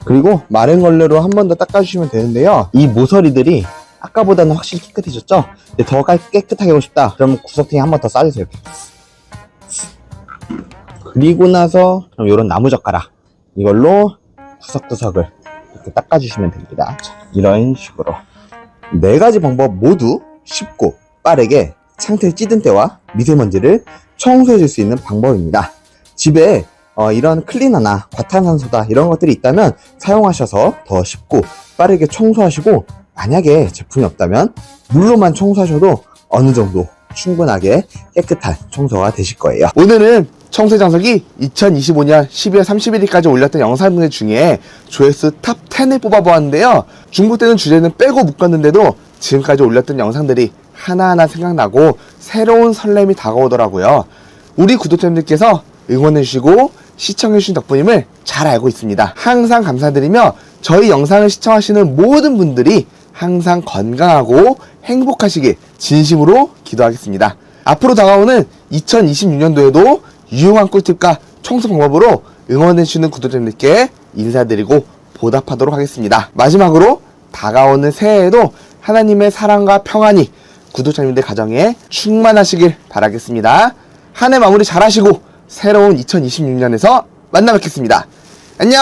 Speaker 1: 그리고 마른 걸레로 한 번 더 닦아주시면 되는데요. 이 모서리들이 아까보다는 확실히 깨끗해졌죠? 근데 더 깨끗하게 하고 싶다 그러면 구석탱이 한 번 더 싸주세요. 이렇게. 그리고 나서 그럼 이런 나무젓가락 이걸로 구석구석을 이렇게 닦아주시면 됩니다. 자, 이런 식으로 4가지 방법 모두 쉽고 빠르게 창틀 찌든 때와 미세먼지를 청소해 줄 수 있는 방법입니다. 집에 이런 클리너나 과탄산소다 이런 것들이 있다면 사용하셔서 더 쉽고 빠르게 청소하시고, 만약에 제품이 없다면 물로만 청소하셔도 어느 정도 충분하게 깨끗한 청소가 되실 거예요. 오늘은 청소장석이 2025년 12월 31일까지 올렸던 영상들 중에 조회수 탑 10을 뽑아보았는데요. 중복되는 주제는 빼고 묶었는데도 지금까지 올렸던 영상들이 하나하나 생각나고 새로운 설렘이 다가오더라고요. 우리 구독자님들께서 응원해주시고 시청해주신 덕분임을 잘 알고 있습니다. 항상 감사드리며 저희 영상을 시청하시는 모든 분들이 항상 건강하고 행복하시길 진심으로 기도하겠습니다. 앞으로 다가오는 2026년도에도 유용한 꿀팁과 청소 방법으로 응원해주시는 구독자님들께 인사드리고 보답하도록 하겠습니다. 마지막으로 다가오는 새해에도 하나님의 사랑과 평안이 구독자님들 가정에 충만하시길 바라겠습니다. 한 해 마무리 잘 하시고 새로운 2026년에서 만나 뵙겠습니다. 안녕!